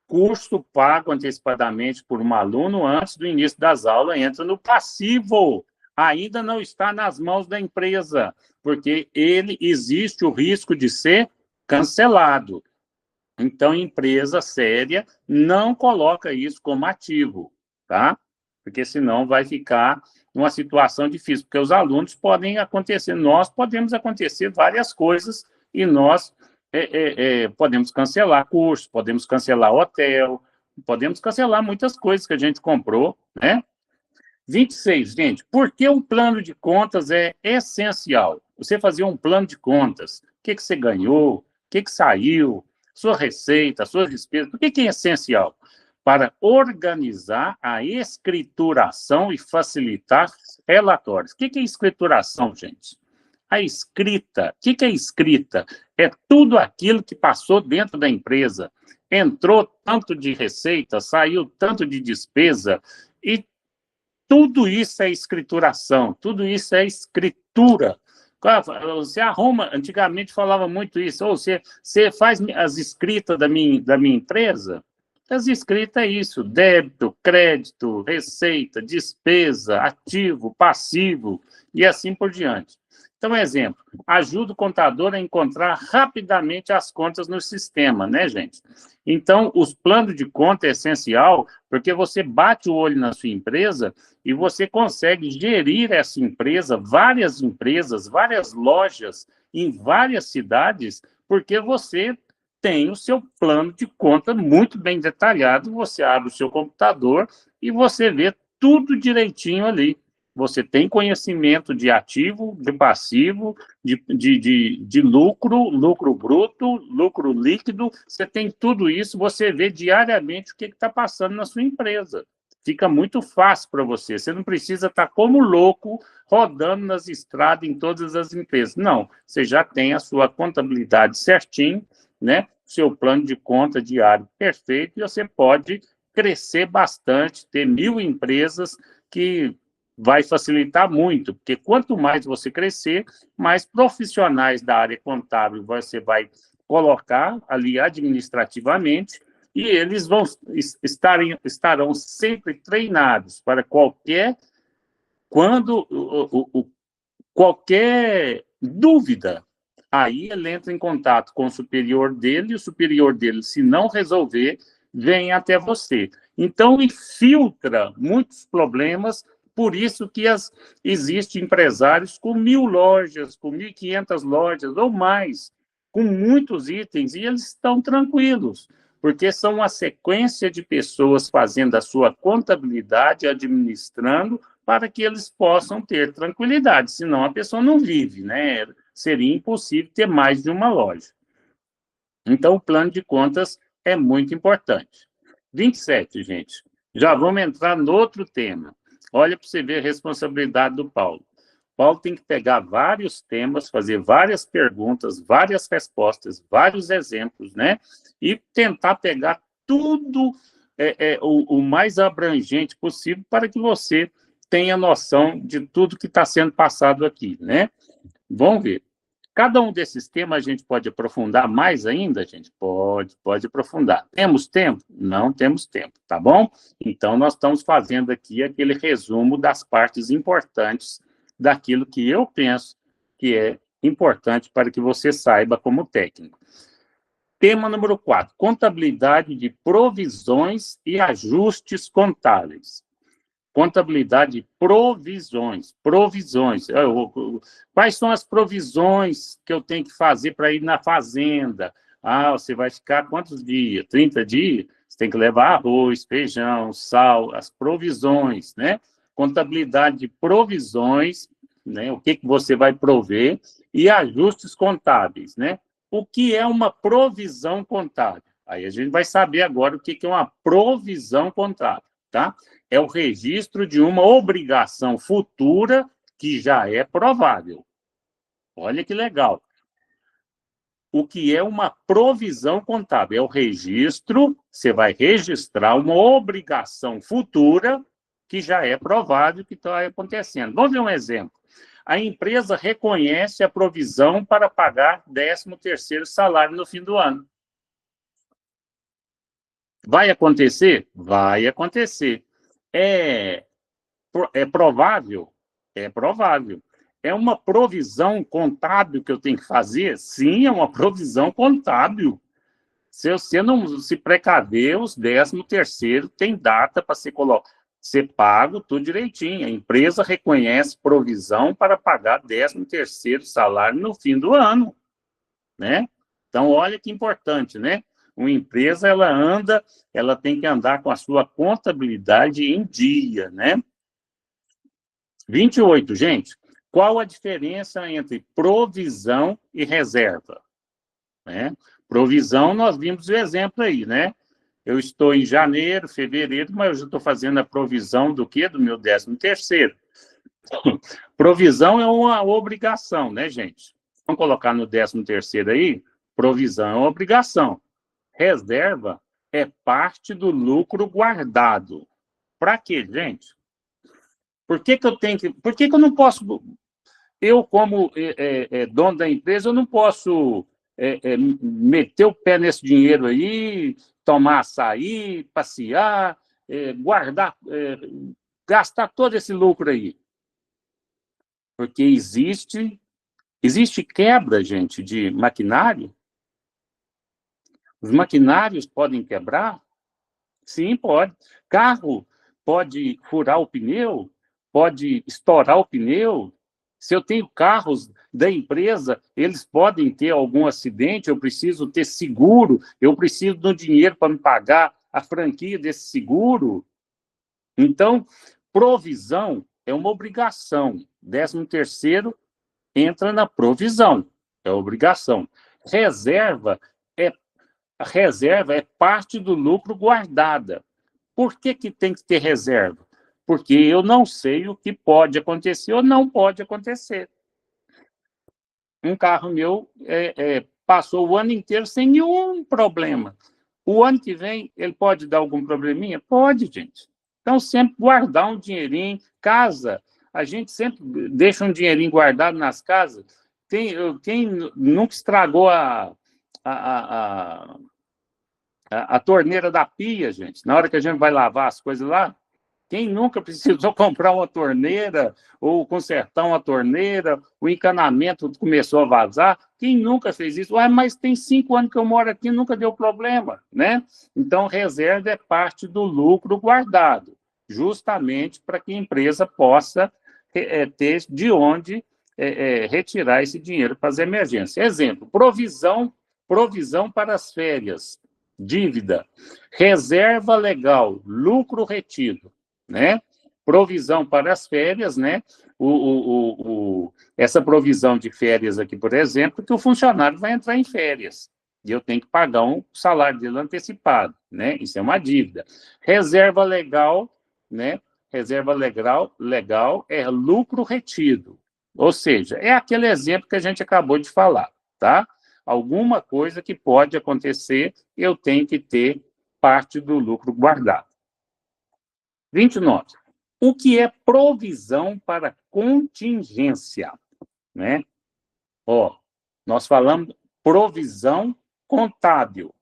Speaker 2: curso pago antecipadamente por um aluno antes do início das aulas entra no passivo. Ainda não está nas mãos da empresa, porque ele existe o risco de ser cancelado. Então, empresa séria não coloca isso como ativo, tá? Porque senão vai ficar uma situação difícil, porque os alunos podem acontecer, nós podemos acontecer várias coisas e nós podemos cancelar curso, podemos cancelar hotel, podemos cancelar muitas coisas que a gente comprou, né? 26, gente, por que um plano de contas é essencial? Você fazer um plano de contas, o que você ganhou, o que saiu, sua receita, suas despesas, por que é essencial? Para organizar a escrituração e facilitar relatórios. O que é escrituração, gente? A escrita. O que é escrita? É tudo aquilo que passou dentro da empresa. Entrou tanto de receita, saiu tanto de despesa, e tudo isso é escrituração, tudo isso é escritura. Você arruma, antigamente falava muito isso, ou você faz as escritas da minha empresa? As escritas é isso, débito, crédito, receita, despesa, ativo, passivo, e assim por diante. Então, exemplo, ajuda o contador a encontrar rapidamente as contas no sistema, né, gente? Então, os planos de conta é essencial, porque você bate o olho na sua empresa e você consegue gerir essa empresa, várias lojas em várias cidades, porque você tem o seu plano de conta muito bem detalhado, você abre o seu computador e você vê tudo direitinho ali. Você tem conhecimento de ativo, de passivo, de lucro, lucro bruto, lucro líquido, você tem tudo isso, você vê diariamente o que está passando na sua empresa. Fica muito fácil para você. Você não precisa estar como louco rodando nas estradas em todas as empresas. Não, você já tem a sua contabilidade certinho, né? Seu plano de conta diário perfeito e você pode crescer bastante, ter 1.000 empresas que vai facilitar muito, porque quanto mais você crescer, mais profissionais da área contábil você vai colocar ali administrativamente e eles estarão sempre treinados para qualquer dúvida, aí ele entra em contato com o superior dele, e o superior dele, se não resolver, vem até você. Então, infiltra muitos problemas, por isso que existem empresários com 1.000 lojas, com 1.500 lojas ou mais, com muitos itens, e eles estão tranquilos, porque são uma sequência de pessoas fazendo a sua contabilidade, administrando, para que eles possam ter tranquilidade, senão a pessoa não vive, né? Seria impossível ter mais de uma loja. Então, o plano de contas é muito importante. 27, gente. Já vamos entrar no outro tema. Olha para você ver a responsabilidade do Paulo. Paulo tem que pegar vários temas, fazer várias perguntas, várias respostas, vários exemplos, né? E tentar pegar tudo o mais abrangente possível para que você tenha noção de tudo que está sendo passado aqui, né? Vamos ver. Cada um desses temas a gente pode aprofundar mais ainda, gente? Pode aprofundar. Temos tempo? Não temos tempo, tá bom? Então, nós estamos fazendo aqui aquele resumo das partes importantes daquilo que eu penso que é importante para que você saiba como técnico. Tema número 4, contabilidade de provisões e ajustes contábeis. Contabilidade de provisões. Quais são as provisões que eu tenho que fazer para ir na fazenda? Você vai ficar quantos dias? 30 dias? Você tem que levar arroz, feijão, sal, as provisões, né? Contabilidade de provisões, né? O que você vai prover, e ajustes contábeis, né? O que é uma provisão contábil? Aí a gente vai saber agora o que é uma provisão contábil, tá? É o registro de uma obrigação futura que já é provável. Olha que legal. O que é uma provisão contábil? É o registro, você vai registrar uma obrigação futura que já é provável que está acontecendo. Vamos ver um exemplo. A empresa reconhece a provisão para pagar 13º salário no fim do ano. Vai acontecer? Vai acontecer. É provável? É provável. É uma provisão contábil que eu tenho que fazer? Sim, é uma provisão contábil. Se você não se precaver, os 13º tem data para ser pago tudo direitinho. A empresa reconhece provisão para pagar 13º salário no fim do ano, né? Então, olha que importante, né? Uma empresa, ela tem que andar com a sua contabilidade em dia, né? 28, gente. Qual a diferença entre provisão e reserva? Né? Provisão, nós vimos o exemplo aí, né? Eu estou em janeiro, fevereiro, mas eu já estou fazendo a provisão do quê? Do meu 13º. Provisão é uma obrigação, né, gente? Vamos colocar no 13º aí? Provisão é uma obrigação. Reserva é parte do lucro guardado. Para quê, gente? Por que eu não posso... Eu, como dono da empresa, eu não posso meter o pé nesse dinheiro aí, tomar açaí, passear, guardar, gastar todo esse lucro aí. Porque existe quebra, gente, de maquinário. Os maquinários podem quebrar? Sim, pode. Carro pode furar o pneu, pode estourar o pneu. Se eu tenho carros da empresa, eles podem ter algum acidente, eu preciso ter seguro, eu preciso de um dinheiro para me pagar a franquia desse seguro. Então, provisão é uma obrigação. 13º entra na provisão, é obrigação. A reserva é parte do lucro guardada. Por que tem que ter reserva? Porque eu não sei o que pode acontecer ou não pode acontecer. Um carro meu passou o ano inteiro sem nenhum problema. O ano que vem, ele pode dar algum probleminha? Pode, gente. Então, sempre guardar um dinheirinho. Casa, a gente sempre deixa um dinheirinho guardado nas casas. Quem nunca estragou a torneira da pia, gente? Na hora que a gente vai lavar as coisas lá, quem nunca precisou comprar uma torneira ou consertar uma torneira, o encanamento começou a vazar? Quem nunca fez isso? Mas tem 5 anos que eu moro aqui, nunca deu problema, né? Então, reserva é parte do lucro guardado, justamente para que a empresa possa ter de onde retirar esse dinheiro para as emergências. Exemplo, provisão para as férias, dívida, reserva legal, lucro retido, né? Provisão para as férias, né? Essa provisão de férias aqui, por exemplo, que o funcionário vai entrar em férias e eu tenho que pagar um salário dele antecipado, né? Isso é uma dívida. Reserva legal, né? Reserva legal é lucro retido, ou seja, é aquele exemplo que a gente acabou de falar, tá? Alguma coisa que pode acontecer, eu tenho que ter parte do lucro guardado. 29. O que é provisão para contingência? Né? Nós falamos provisão contábil.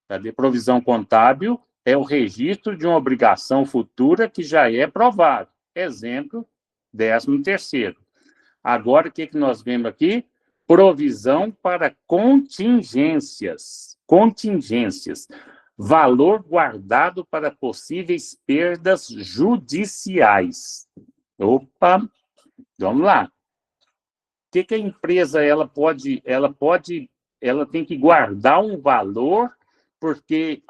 Speaker 2: Cadê? Provisão contábil é o registro de uma obrigação futura que já é provável. Exemplo, 13º. Agora, o que nós vemos aqui? Provisão para contingências. Contingências. Valor guardado para possíveis perdas judiciais. Opa, vamos lá. O que a empresa ela tem que guardar um valor porque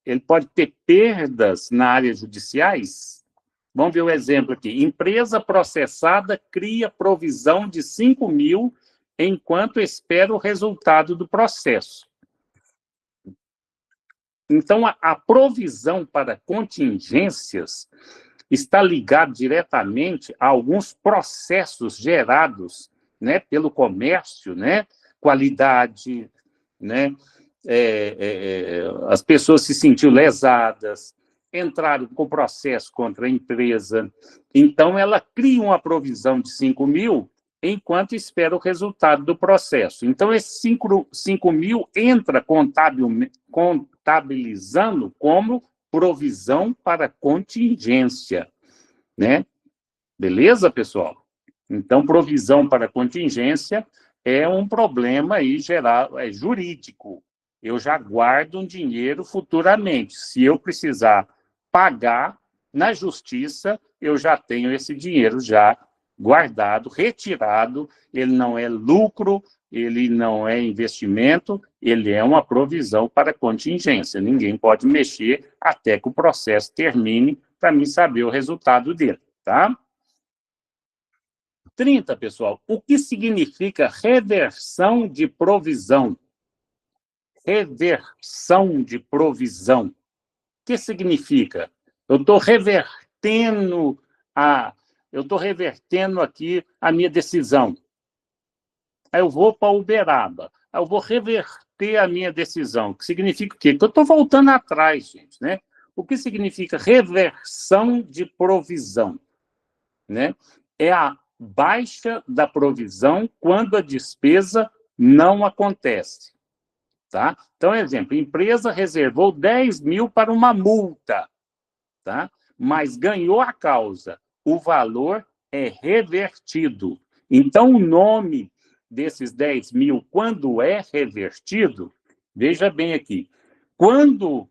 Speaker 2: ele pode ter perdas na área judiciais? Vamos ver o exemplo aqui. Empresa processada cria provisão de 5 mil enquanto espera o resultado do processo. Então, a provisão para contingências está ligada diretamente a alguns processos gerados, né, pelo comércio, né, qualidade, né, as pessoas se sentiram lesadas, entraram com processo contra a empresa. Então, ela cria uma provisão de 5 mil enquanto espera o resultado do processo. Então, esses 5 mil entra contabilizando como provisão para contingência, né? Beleza, pessoal? Então, provisão para contingência é um problema aí geral, jurídico. Eu já guardo um dinheiro futuramente. Se eu precisar pagar na justiça, eu já tenho esse dinheiro já guardado, retirado. Ele não é lucro, ele não é investimento, ele é uma provisão para contingência. Ninguém pode mexer até que o processo termine para mim saber o resultado dele, tá? 30, pessoal. O que significa reversão de provisão? Reversão de provisão. O que significa? Eu estou revertendo aqui a minha decisão. Aí eu vou para Uberaba. Aí eu vou reverter a minha decisão. Que significa o quê? Que eu estou voltando atrás, gente, né? O que significa reversão de provisão? Né? É a baixa da provisão quando a despesa não acontece. Tá? Então, exemplo, empresa reservou 10 mil para uma multa, tá? Mas ganhou a causa. O valor é revertido. Então, o nome desses 10 mil, quando é revertido, veja bem aqui, quando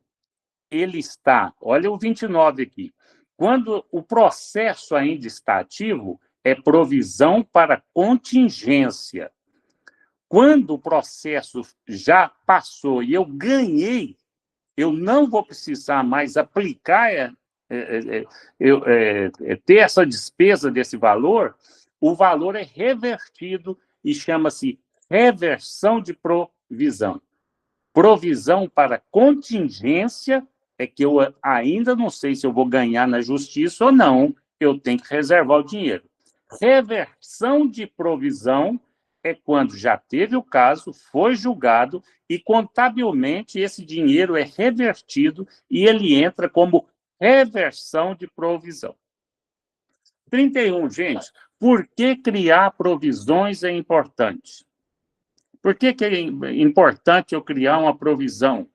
Speaker 2: ele está, olha o 29 aqui, quando o processo ainda está ativo, é provisão para contingência. Quando o processo já passou e eu ganhei, eu não vou precisar mais aplicar, ter essa despesa desse valor, o valor é revertido e chama-se reversão de provisão. Provisão para contingência é que eu ainda não sei se eu vou ganhar na justiça ou não, eu tenho que reservar o dinheiro. Reversão de provisão é quando já teve o caso, foi julgado e contabilmente esse dinheiro é revertido e ele entra como reversão de provisão. 31, gente, por que criar provisões é importante? Por que é importante eu criar uma provisão?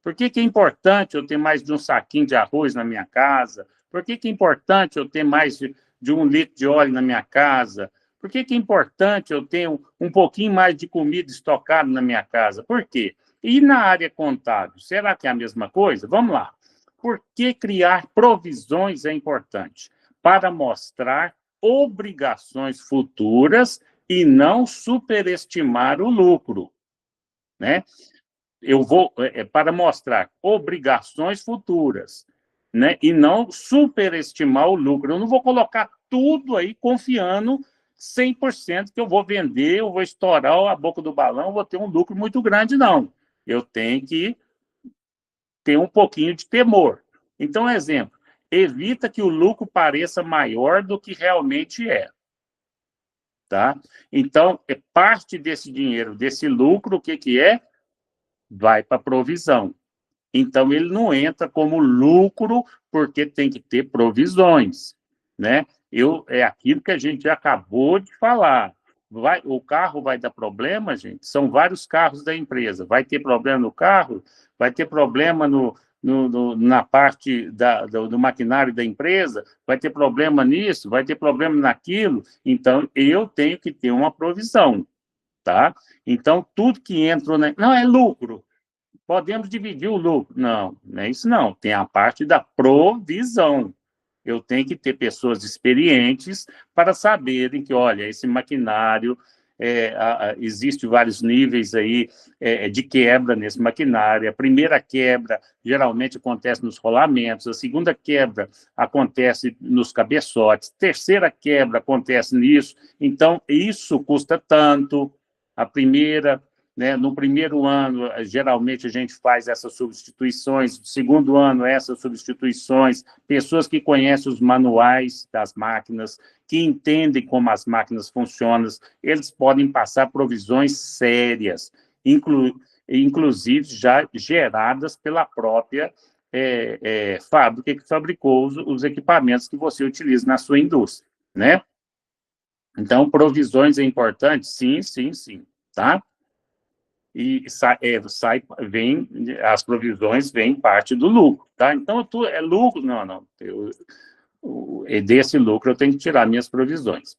Speaker 2: Por que é importante eu ter mais de um saquinho de arroz na minha casa? Por que é importante eu ter mais de 1 litro de óleo na minha casa? Por que é importante eu ter um pouquinho mais de comida estocada na minha casa? Por quê? E na área contábil, será que é a mesma coisa? Vamos lá. Por que criar provisões é importante? Para mostrar obrigações futuras e não superestimar o lucro, né? Eu vou para mostrar obrigações futuras, né? E não superestimar o lucro. Eu não vou colocar tudo aí confiando 100% que eu vou vender, eu vou estourar a boca do balão, vou ter um lucro muito grande, não. Eu tenho que ter um pouquinho de temor. Então, exemplo, evita que o lucro pareça maior do que realmente é. Tá? Então, parte desse dinheiro, desse lucro, o que é? Vai para provisão. Então, ele não entra como lucro, porque tem que ter provisões, né? É aquilo que a gente já acabou de falar. O carro vai dar problema, gente? São vários carros da empresa. Vai ter problema no carro? Vai ter problema na parte do maquinário da empresa, vai ter problema nisso, vai ter problema naquilo, então eu tenho que ter uma provisão, tá? Então, tudo que entra... Não, é lucro, podemos dividir o lucro. Não, não é isso não, tem a parte da provisão. Eu tenho que ter pessoas experientes para saberem que, olha, esse maquinário, existe vários níveis aí de quebra nesse maquinário. A primeira quebra geralmente acontece nos rolamentos, a segunda quebra acontece nos cabeçotes, a terceira quebra acontece nisso. Então, isso custa tanto. A primeira... Né? No primeiro ano, geralmente, a gente faz essas substituições, no segundo ano, essas substituições, pessoas que conhecem os manuais das máquinas, que entendem como as máquinas funcionam, eles podem passar provisões sérias, inclusive já geradas pela própria fábrica que fabricou os equipamentos que você utiliza na sua indústria, né? Então, provisões é importante? Sim, sim, sim, tá? E as provisões vêm parte do lucro, tá? Então, é lucro? Não. Desse lucro eu tenho que tirar minhas provisões.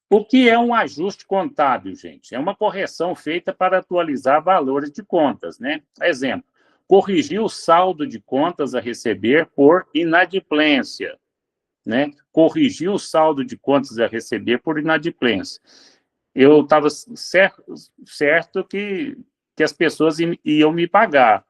Speaker 2: O que é um ajuste contábil, gente? É uma correção feita para atualizar valores de contas, né? Exemplo, corrigir o saldo de contas a receber por inadimplência, né? Corrigir o saldo de contas a receber por inadimplência. Eu estava certo que as pessoas iam me pagar.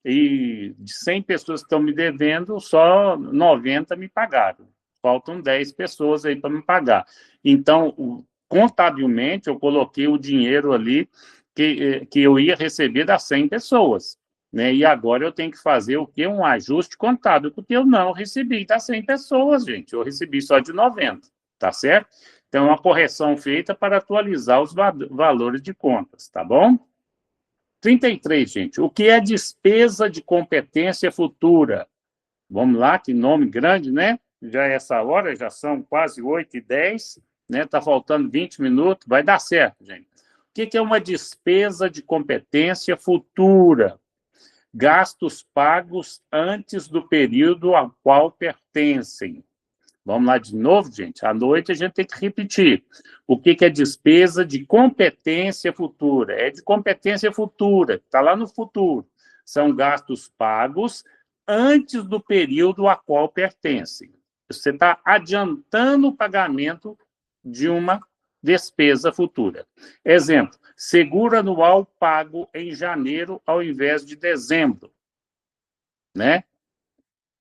Speaker 2: E de 100 pessoas que estão me devendo, só 90 me pagaram. Faltam 10 pessoas aí para me pagar. Então, contabilmente, eu coloquei o dinheiro ali que eu ia receber das 100 pessoas. Né? E agora eu tenho que fazer o quê? Um ajuste contábil, porque eu não recebi das 100 pessoas, gente. Eu recebi só de 90, tá certo? Então, é uma correção feita para atualizar os valores de contas, tá bom? 33, gente. O que é despesa de competência futura? Vamos lá, que nome grande, né? Já é essa hora, já são quase 8h10, né? Está faltando 20 minutos, vai dar certo, gente. O que é uma despesa de competência futura? Gastos pagos antes do período ao qual pertencem. Vamos lá de novo, gente? À noite a gente tem que repetir. O que é despesa de competência futura? É de competência futura, está lá no futuro. São gastos pagos antes do período a qual pertencem. Você está adiantando o pagamento de uma despesa futura. Exemplo, seguro anual pago em janeiro ao invés de dezembro, né?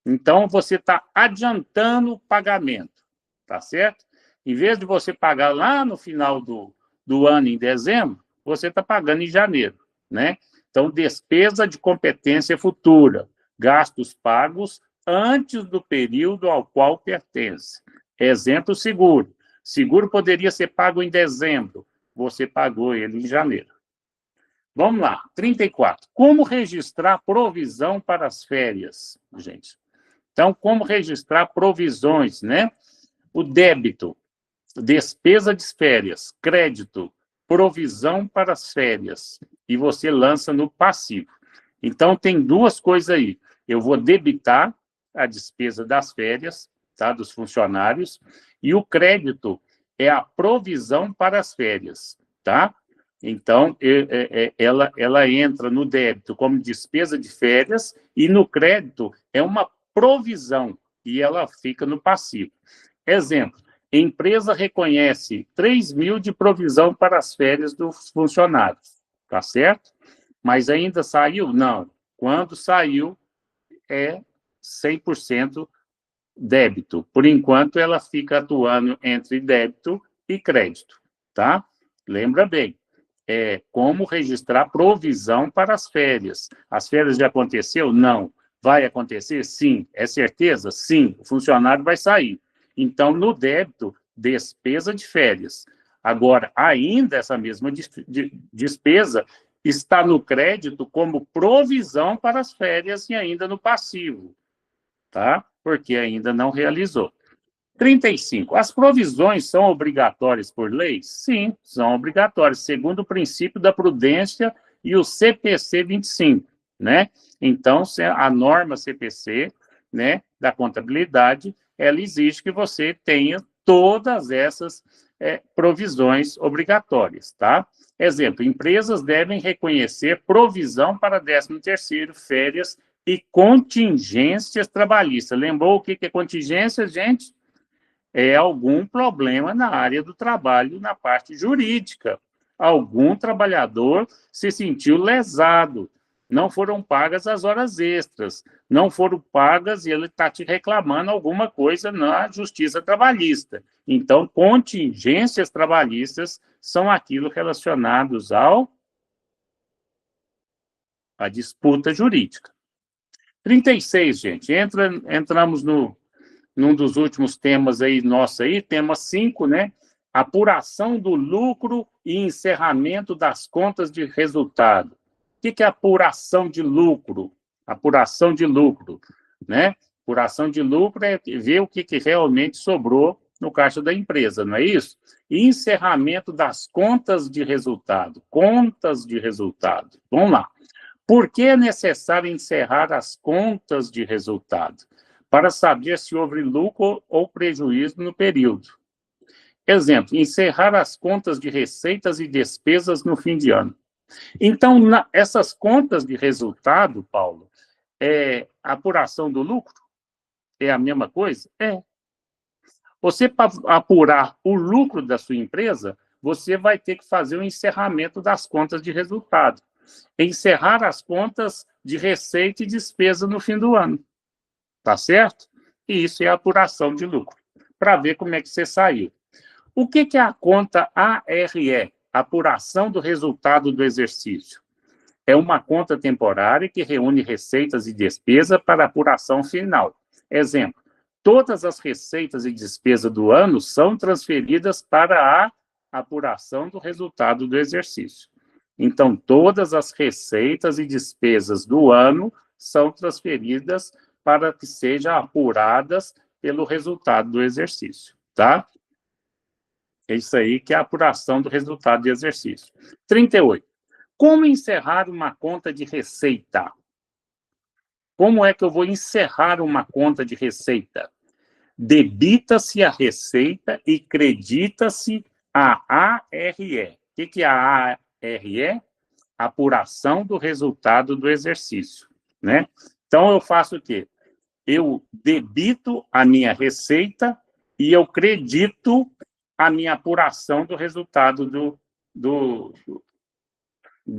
Speaker 2: Então, você está adiantando o pagamento, tá certo? Em vez de você pagar lá no final do ano, em dezembro, você está pagando em janeiro, né? Então, despesa de competência futura, gastos pagos antes do período ao qual pertence. Exemplo, seguro. Seguro poderia ser pago em dezembro, você pagou ele em janeiro. Vamos lá, 34. Como registrar provisão para as férias, gente? Então, como registrar provisões, né? O débito, despesa de férias, crédito, provisão para as férias, e você lança no passivo. Então, tem duas coisas aí. Eu vou debitar a despesa das férias, tá? Dos funcionários, e o crédito é a provisão para as férias, tá? Então, ela entra no débito como despesa de férias e no crédito é uma provisão e ela fica no passivo. Exemplo, empresa reconhece 3.000 de provisão para as férias dos funcionários, tá certo? Mas ainda saiu? Não. Quando saiu, é 100% débito. Por enquanto, ela fica atuando entre débito e crédito, tá? Lembra bem. Como registrar provisão para as férias. As férias já aconteceu? Não. Vai acontecer? Sim. É certeza? Sim. O funcionário vai sair. Então, no débito, despesa de férias. Agora, ainda essa mesma despesa está no crédito como provisão para as férias e ainda no passivo, tá? Porque ainda não realizou. 35. As provisões são obrigatórias por lei? Sim, são obrigatórias, segundo o princípio da prudência e o CPC 25. né? Então, a norma CPC, né, da contabilidade, ela exige que você tenha todas essas provisões obrigatórias, tá? Exemplo, empresas devem reconhecer provisão para 13º, férias e contingências trabalhistas. Lembrou o que é contingência, gente? É algum problema na área do trabalho, na parte jurídica. Algum trabalhador se sentiu lesado, não foram pagas as horas extras, não foram pagas e ele está te reclamando alguma coisa na justiça trabalhista. Então, contingências trabalhistas são aquilo relacionados à disputa jurídica. 36, gente, entramos num dos últimos temas aí, nosso aí, tema 5, né? Apuração do lucro e encerramento das contas de resultado. O que é apuração de lucro? Apuração de lucro, né? Apuração de lucro é ver o que realmente sobrou no caixa da empresa, não é isso? E encerramento das contas de resultado. Contas de resultado. Vamos lá. Por que é necessário encerrar as contas de resultado? Para saber se houve lucro ou prejuízo no período. Exemplo, encerrar as contas de receitas e despesas no fim de ano. Então, essas contas de resultado, Paulo, é apuração do lucro? É a mesma coisa? É. Você, para apurar o lucro da sua empresa, você vai ter que fazer o encerramento das contas de resultado. Encerrar as contas de receita e despesa no fim do ano. Tá certo? E isso é a apuração de lucro, para ver como é que você saiu. O que é a conta ARE? Apuração do resultado do exercício. É uma conta temporária que reúne receitas e despesas para apuração final. Exemplo, todas as receitas e despesas do ano são transferidas para a apuração do resultado do exercício. Então, todas as receitas e despesas do ano são transferidas para que sejam apuradas pelo resultado do exercício, tá? É isso aí que é a apuração do resultado do exercício. 38. Como encerrar uma conta de receita? Como é que eu vou encerrar uma conta de receita? Debita-se a receita e credita-se a ARE. O que é a ARE? Apuração do resultado do exercício, né? Então, eu faço o quê? Eu debito a minha receita e eu credito a minha apuração do resultado do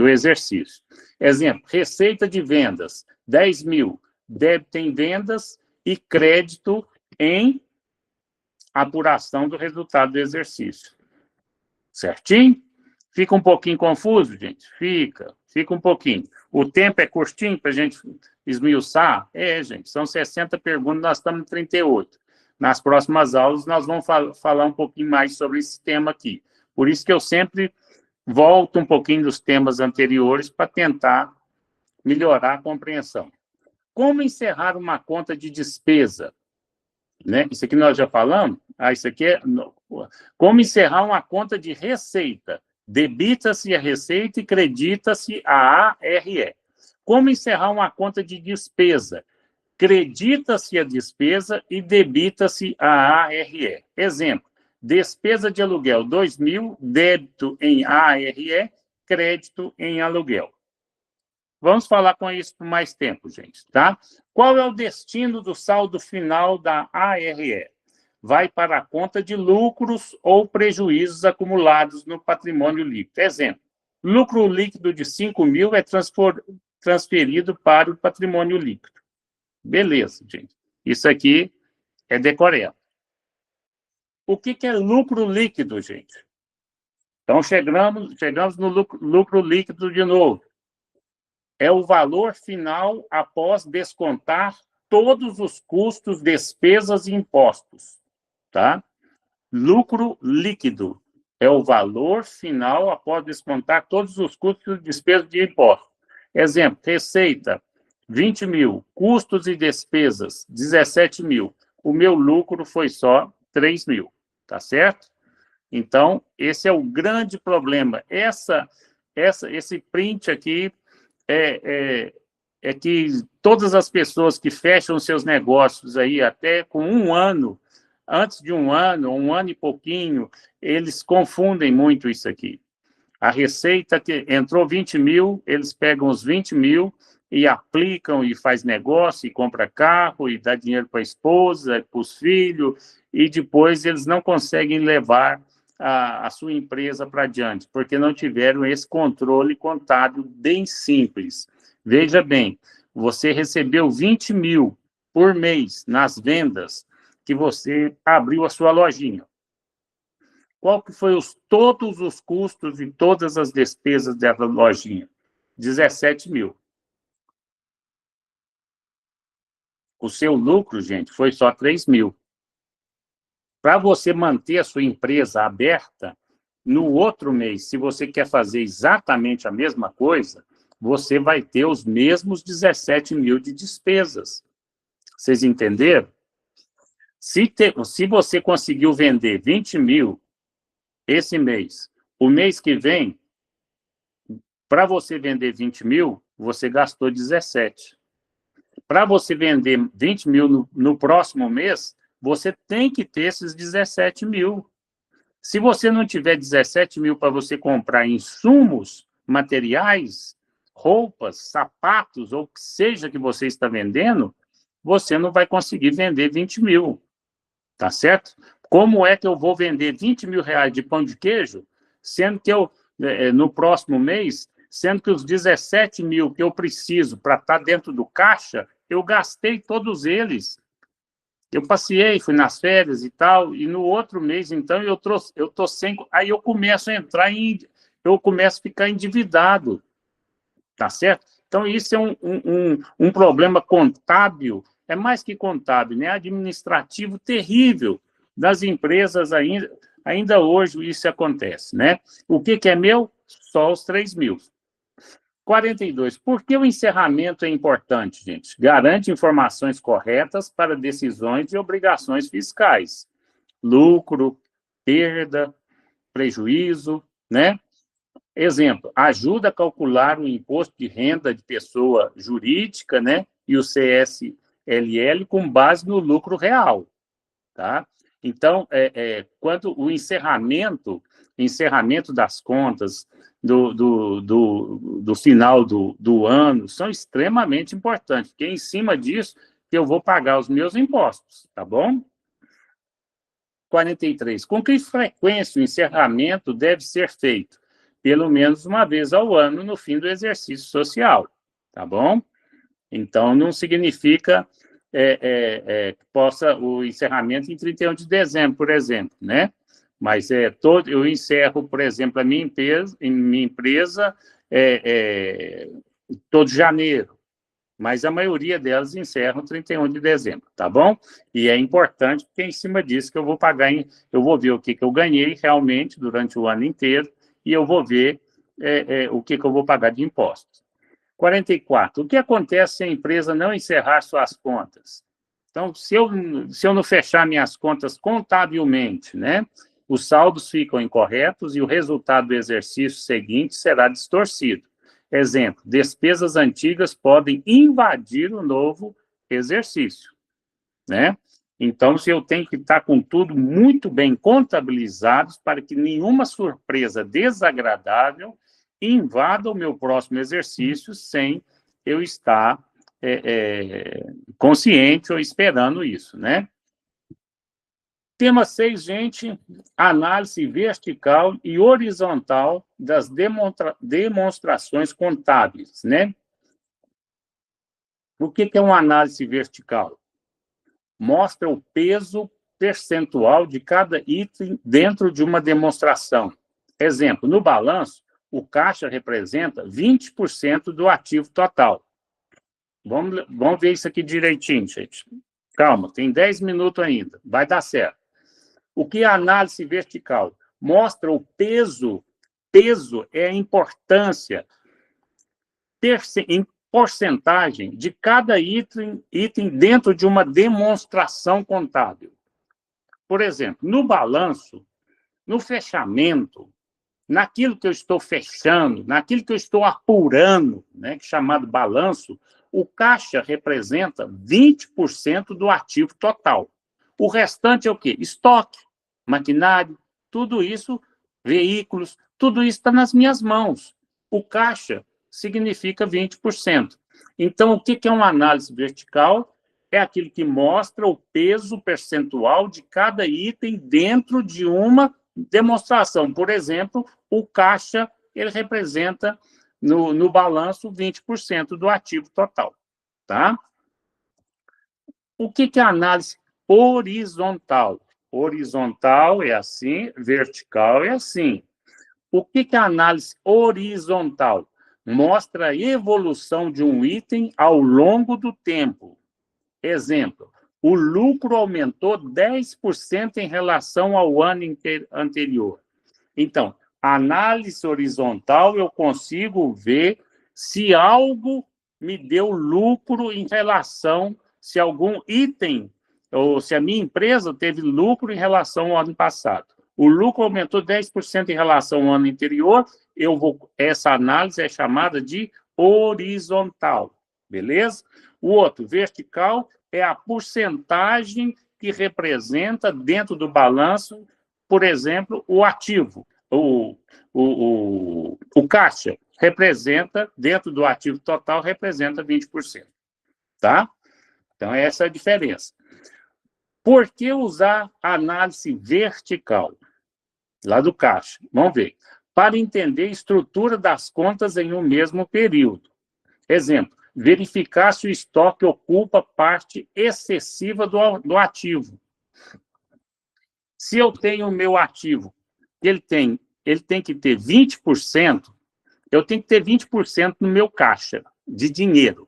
Speaker 2: exercício. Exemplo, receita de vendas, 10 mil, débito em vendas e crédito em apuração do resultado do exercício. Certinho? Fica um pouquinho confuso, gente? Fica um pouquinho. O tempo é curtinho para a gente esmiuçar? É, gente, são 60 perguntas, nós estamos em 38. Nas próximas aulas, nós vamos falar um pouquinho mais sobre esse tema aqui. Por isso que eu sempre volto um pouquinho dos temas anteriores para tentar melhorar a compreensão. Como encerrar uma conta de despesa? Né? Isso aqui nós já falamos? Isso aqui é... Como encerrar uma conta de receita? Debita-se a receita e credita-se a ARE. Como encerrar uma conta de despesa? Credita-se a despesa e debita-se a ARE. Exemplo, despesa de aluguel, 2 mil, débito em ARE, crédito em aluguel. Vamos falar com isso por mais tempo, gente, tá? Qual é o destino do saldo final da ARE? Vai para a conta de lucros ou prejuízos acumulados no patrimônio líquido. Exemplo, lucro líquido de 5 mil é transferido para o patrimônio líquido. Beleza, gente. Isso aqui é decoreba. O que é lucro líquido, gente? Então, chegamos no lucro líquido de novo. É o valor final após descontar todos os custos, despesas e impostos, tá? Lucro líquido é o valor final após descontar todos os custos, despesas e impostos. Exemplo, receita, 20 mil, custos e despesas, 17 mil. O meu lucro foi só 3 mil, tá certo? Então, esse é o grande problema. Esse print aqui é que todas as pessoas que fecham seus negócios aí até com um ano, antes de um ano e pouquinho, eles confundem muito isso aqui. A receita que entrou 20 mil, eles pegam os 20 mil e aplicam e faz negócio, e compra carro, e dá dinheiro para a esposa, para os filhos, e depois eles não conseguem levar a sua empresa para adiante, porque não tiveram esse controle contábil bem simples. Veja bem, você recebeu 20 mil por mês nas vendas que você abriu a sua lojinha. Qual que foi todos os custos e todas as despesas dessa lojinha? 17 mil. O seu lucro, gente, foi só 3 mil. Para você manter a sua empresa aberta, no outro mês, se você quer fazer exatamente a mesma coisa, você vai ter os mesmos 17 mil de despesas. Vocês entenderam? Se você conseguiu vender 20 mil esse mês, o mês que vem, para você vender 20 mil, você gastou 17. Para você vender 20 mil no próximo mês, você tem que ter esses 17 mil. Se você não tiver 17 mil para você comprar insumos, materiais, roupas, sapatos, ou o que seja que você está vendendo, você não vai conseguir vender 20 mil. Tá certo? Como é que eu vou vender 20 mil reais de pão de queijo, sendo que no próximo mês, sendo que os 17 mil que eu preciso para estar dentro do caixa, eu gastei todos eles. Eu passeei, fui nas férias e tal, e no outro mês, então, eu tô sem. Aí eu começo a eu começo a ficar endividado, tá certo? Então, isso é um problema contábil, é mais que contábil, né? Administrativo terrível das empresas ainda hoje isso acontece, né? O que é meu? Só os 3 mil. 42. Por que o encerramento é importante, gente? Garante informações corretas para decisões de obrigações fiscais. Lucro, perda, prejuízo, né? Exemplo, ajuda a calcular o imposto de renda de pessoa jurídica, né? E o CSLL com base no lucro real, tá? Então, quando o encerramento das contas do final do ano são extremamente importantes, porque é em cima disso que eu vou pagar os meus impostos, tá bom? 43. Com que frequência o encerramento deve ser feito? Pelo menos uma vez ao ano no fim do exercício social, tá bom? Então, não significa que possa o encerramento em 31 de dezembro, por exemplo, né? Mas eu encerro, por exemplo, a minha empresa todo janeiro, mas a maioria delas encerram 31 de dezembro, tá bom? E é importante, porque é em cima disso que eu vou pagar, eu vou ver o que eu ganhei realmente durante o ano inteiro e eu vou ver o que eu vou pagar de impostos. 44. O que acontece se a empresa não encerrar suas contas? Então, se eu não fechar minhas contas contabilmente, né, os saldos ficam incorretos e o resultado do exercício seguinte será distorcido. Exemplo, despesas antigas podem invadir o novo exercício, né? Então, se eu tenho que estar com tudo muito bem contabilizado para que nenhuma surpresa desagradável invada o meu próximo exercício sem eu estar consciente ou esperando isso, né? Tema 6, gente, análise vertical e horizontal das demonstrações contábeis, né? O que é uma análise vertical? Mostra o peso percentual de cada item dentro de uma demonstração. Exemplo, no balanço, o caixa representa 20% do ativo total. Vamos ver isso aqui direitinho, gente. Calma, tem 10 minutos ainda, vai dar certo. O que é análise vertical? Mostra o peso. Peso é a importância em porcentagem de cada item dentro de uma demonstração contábil. Por exemplo, no balanço, no fechamento, naquilo que eu estou fechando, naquilo que eu estou apurando, né, chamado balanço, o caixa representa 20% do ativo total. O restante é o quê? Estoque, maquinário, tudo isso, veículos, tudo isso está nas minhas mãos. O caixa significa 20%. Então, o que é uma análise vertical? É aquilo que mostra o peso percentual de cada item dentro de uma demonstração. Por exemplo, o caixa, ele representa no balanço 20% do ativo total. Tá? O que é a análise horizontal? Horizontal é assim, vertical é assim. O que é a análise horizontal? Mostra a evolução de um item ao longo do tempo. Exemplo, o lucro aumentou 10% em relação ao ano anterior. Então, a análise horizontal, eu consigo ver se algo me deu lucro em relação, se algum item, ou se a minha empresa teve lucro em relação ao ano passado. O lucro aumentou 10% em relação ao ano anterior, essa análise é chamada de horizontal, beleza? O outro, vertical, é a porcentagem que representa dentro do balanço, por exemplo, o ativo. O caixa representa, dentro do ativo total, representa 20%. Tá? Então, essa é a diferença. Por que usar a análise vertical? Lá do caixa. Vamos ver. Para entender a estrutura das contas em um mesmo período. Exemplo, verificar se o estoque ocupa parte excessiva do ativo. Se eu tenho o meu ativo, ele tem que ter 20%, eu tenho que ter 20% no meu caixa de dinheiro.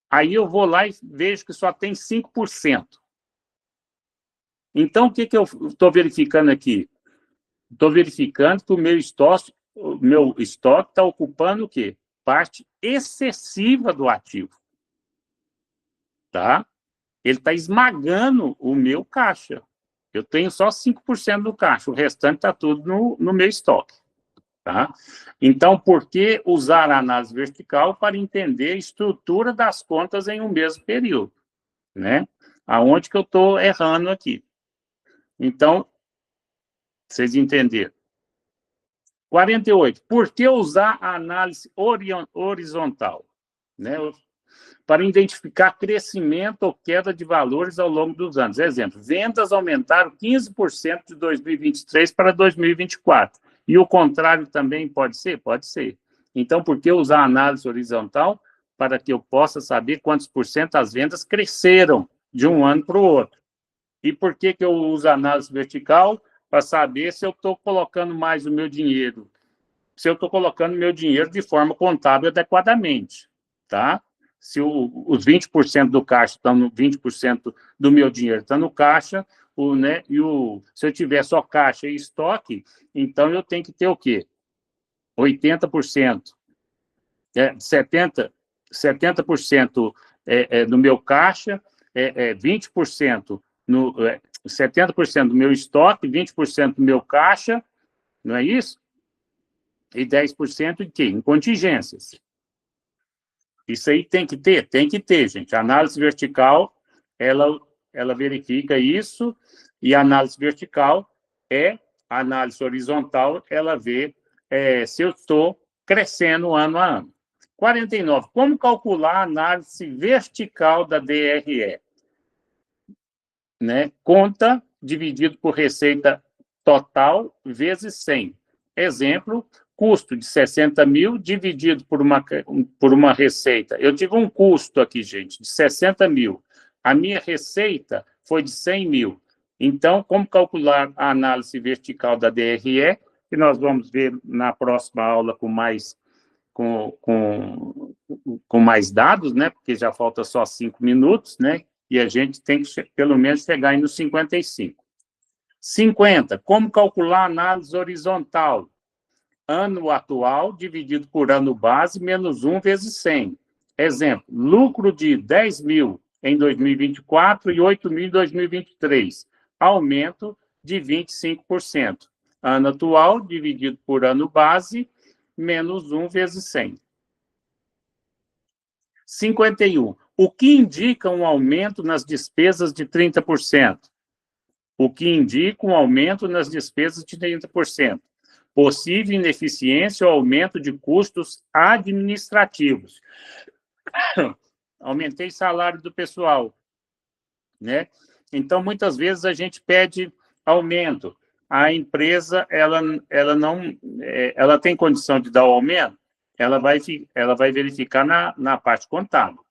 Speaker 2: Aí eu vou lá e vejo que só tem 5%. Então, o que eu estou verificando aqui? Estou verificando que o meu estoque está ocupando o quê? Parte excessiva do ativo. Tá? Ele está esmagando o meu caixa. Eu tenho só 5% do caixa, o restante está tudo no meu estoque. Tá? Então, por que usar a análise vertical? Para entender a estrutura das contas em um mesmo período. Né? Aonde que eu estou errando aqui? Então, vocês entenderam. 48. Por que usar a análise horizontal? Né? Para identificar crescimento ou queda de valores ao longo dos anos. Exemplo, vendas aumentaram 15% de 2023 para 2024. E o contrário também pode ser? Pode ser. Então, por que usar a análise horizontal? Para que eu possa saber quantos por cento as vendas cresceram de um ano para o outro. E por que eu uso a análise vertical? Para saber se eu estou colocando mais o meu dinheiro, se eu estou colocando meu dinheiro de forma contábil adequadamente, tá? Se os 20% do caixa estão no 20% do meu dinheiro está no caixa, né, se eu tiver só caixa e estoque, então eu tenho que ter o quê? 80%, 70% do meu caixa, 20% 70% do meu estoque, 20% do meu caixa, não é isso? E 10% de quê? Em contingências. Isso aí tem que ter, gente. A análise vertical, ela verifica isso, e a análise vertical a análise horizontal, ela vê se eu estou crescendo ano a ano. 49. Como calcular a análise vertical da DRE? Né? Conta dividido por receita total vezes 100. Exemplo, custo de 60 mil dividido por uma receita. Eu tive um custo aqui, gente, de 60 mil. A minha receita foi de 100 mil. Então, como calcular a análise vertical da DRE, que nós vamos ver na próxima aula com mais dados, né? Porque já falta só 5 minutos, né? E a gente tem que, pelo menos, chegar aí nos 55. 50. Como calcular a análise horizontal? Ano atual dividido por ano base, menos 1 vezes 100. Exemplo, lucro de 10 mil em 2024 e 8 mil em 2023. Aumento de 25%. Ano atual dividido por ano base, menos 1 vezes 100. 51. O que indica um aumento nas despesas de 30%? O que indica um aumento nas despesas de 30%. Possível ineficiência ou aumento de custos administrativos. Aumentei o salário do pessoal, né? Então, muitas vezes a gente pede aumento. A empresa, ela não, ela tem condição de dar o aumento, ela vai verificar na parte contábil,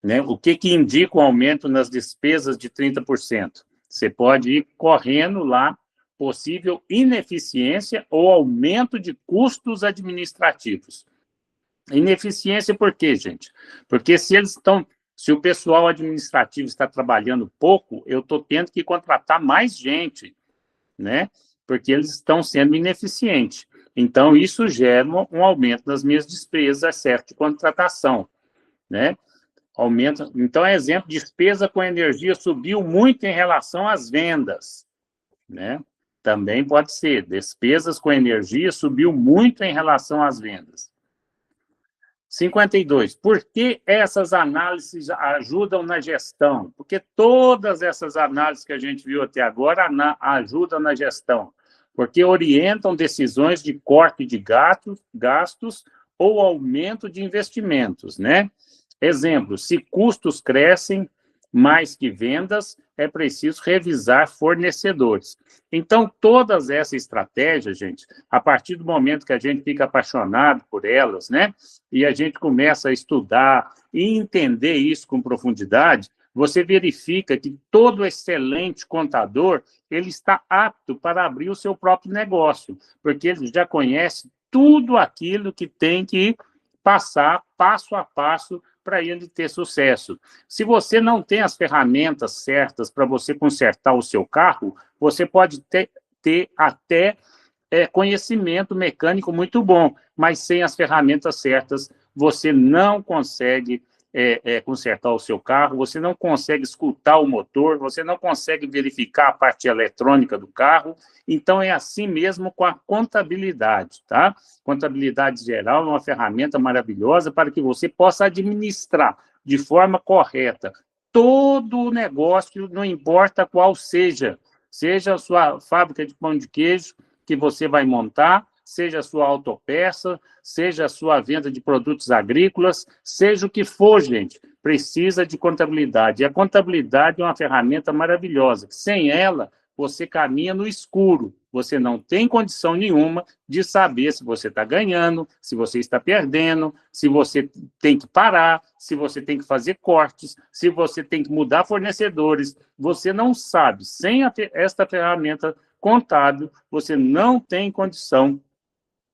Speaker 2: né? O que indica o aumento nas despesas de 30%? Você pode ir correndo lá, possível ineficiência ou aumento de custos administrativos. Ineficiência por quê, gente? Porque se o pessoal administrativo está trabalhando pouco, eu estou tendo que contratar mais gente, né? Porque eles estão sendo ineficientes. Então, isso gera um aumento das minhas despesas, exceto de contratação, né? Aumenta. Então, exemplo, despesa com energia subiu muito em relação às vendas, né? Também pode ser. Despesas com energia subiu muito em relação às vendas. 52. Por que essas análises ajudam na gestão? Porque todas essas análises que a gente viu até agora ajudam na gestão, porque orientam decisões de corte de gastos ou aumento de investimentos, né? Exemplo, se custos crescem mais que vendas, é preciso revisar fornecedores. Então, todas essas estratégias, gente, a partir do momento que a gente fica apaixonado por elas, né, e a gente começa a estudar e entender isso com profundidade, você verifica que todo excelente contador, ele está apto para abrir o seu próprio negócio, porque ele já conhece tudo aquilo que tem que passar passo a passo para ele ter sucesso. Se você não tem as ferramentas certas para você consertar o seu carro, você pode ter até conhecimento mecânico muito bom, mas sem as ferramentas certas, você não consegue consertar o seu carro, você não consegue escutar o motor, você não consegue verificar a parte eletrônica do carro. Então, é assim mesmo com a contabilidade, tá? Contabilidade geral é uma ferramenta maravilhosa para que você possa administrar de forma correta todo o negócio, não importa qual seja a sua fábrica de pão de queijo, que você vai montar, seja a sua autopeça, seja a sua venda de produtos agrícolas, seja o que for, gente, precisa de contabilidade. E a contabilidade é uma ferramenta maravilhosa. Sem ela, você caminha no escuro. Você não tem condição nenhuma de saber se você está ganhando, se você está perdendo, se você tem que parar, se você tem que fazer cortes, se você tem que mudar fornecedores. Você não sabe. Sem esta ferramenta contábil, você não tem condição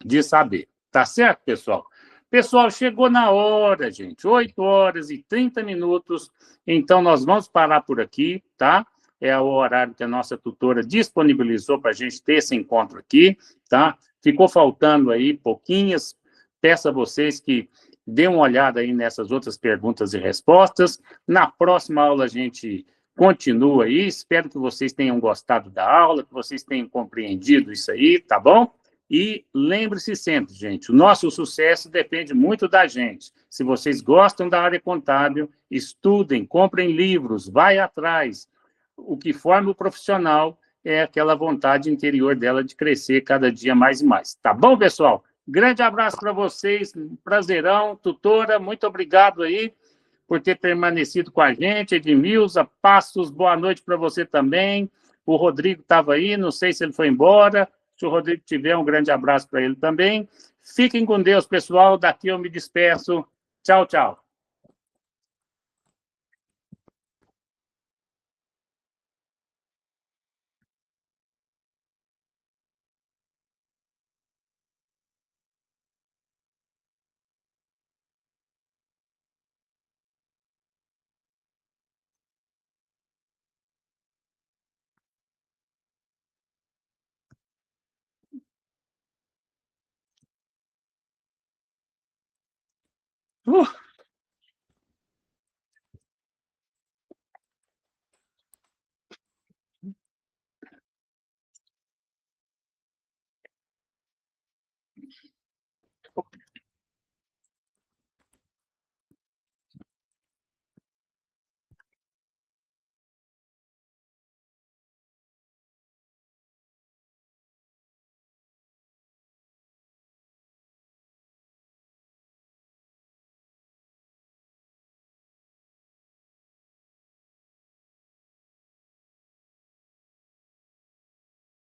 Speaker 2: de saber. Tá certo, pessoal? Pessoal, chegou na hora, gente. 8h30. Então, nós vamos parar por aqui, tá? É o horário que a nossa tutora disponibilizou para a gente ter esse encontro aqui, tá? Ficou faltando aí pouquinhas. Peço a vocês que dêem uma olhada aí nessas outras perguntas e respostas. Na próxima aula, a gente continua aí. Espero que vocês tenham gostado da aula, que vocês tenham compreendido isso aí, tá bom? E lembre-se sempre, gente, o nosso sucesso depende muito da gente. Se vocês gostam da área contábil, estudem, comprem livros, vai atrás. O que forma o profissional é aquela vontade interior dela de crescer cada dia mais e mais. Tá bom, pessoal? Grande abraço para vocês, prazerão, tutora, muito obrigado aí por ter permanecido com a gente. Edmilza, Passos, boa noite para você também. O Rodrigo estava aí, não sei se ele foi embora. Se o Rodrigo tiver, um grande abraço para ele também. Fiquem com Deus, pessoal. Daqui eu me despeço. Tchau, tchau. Uh!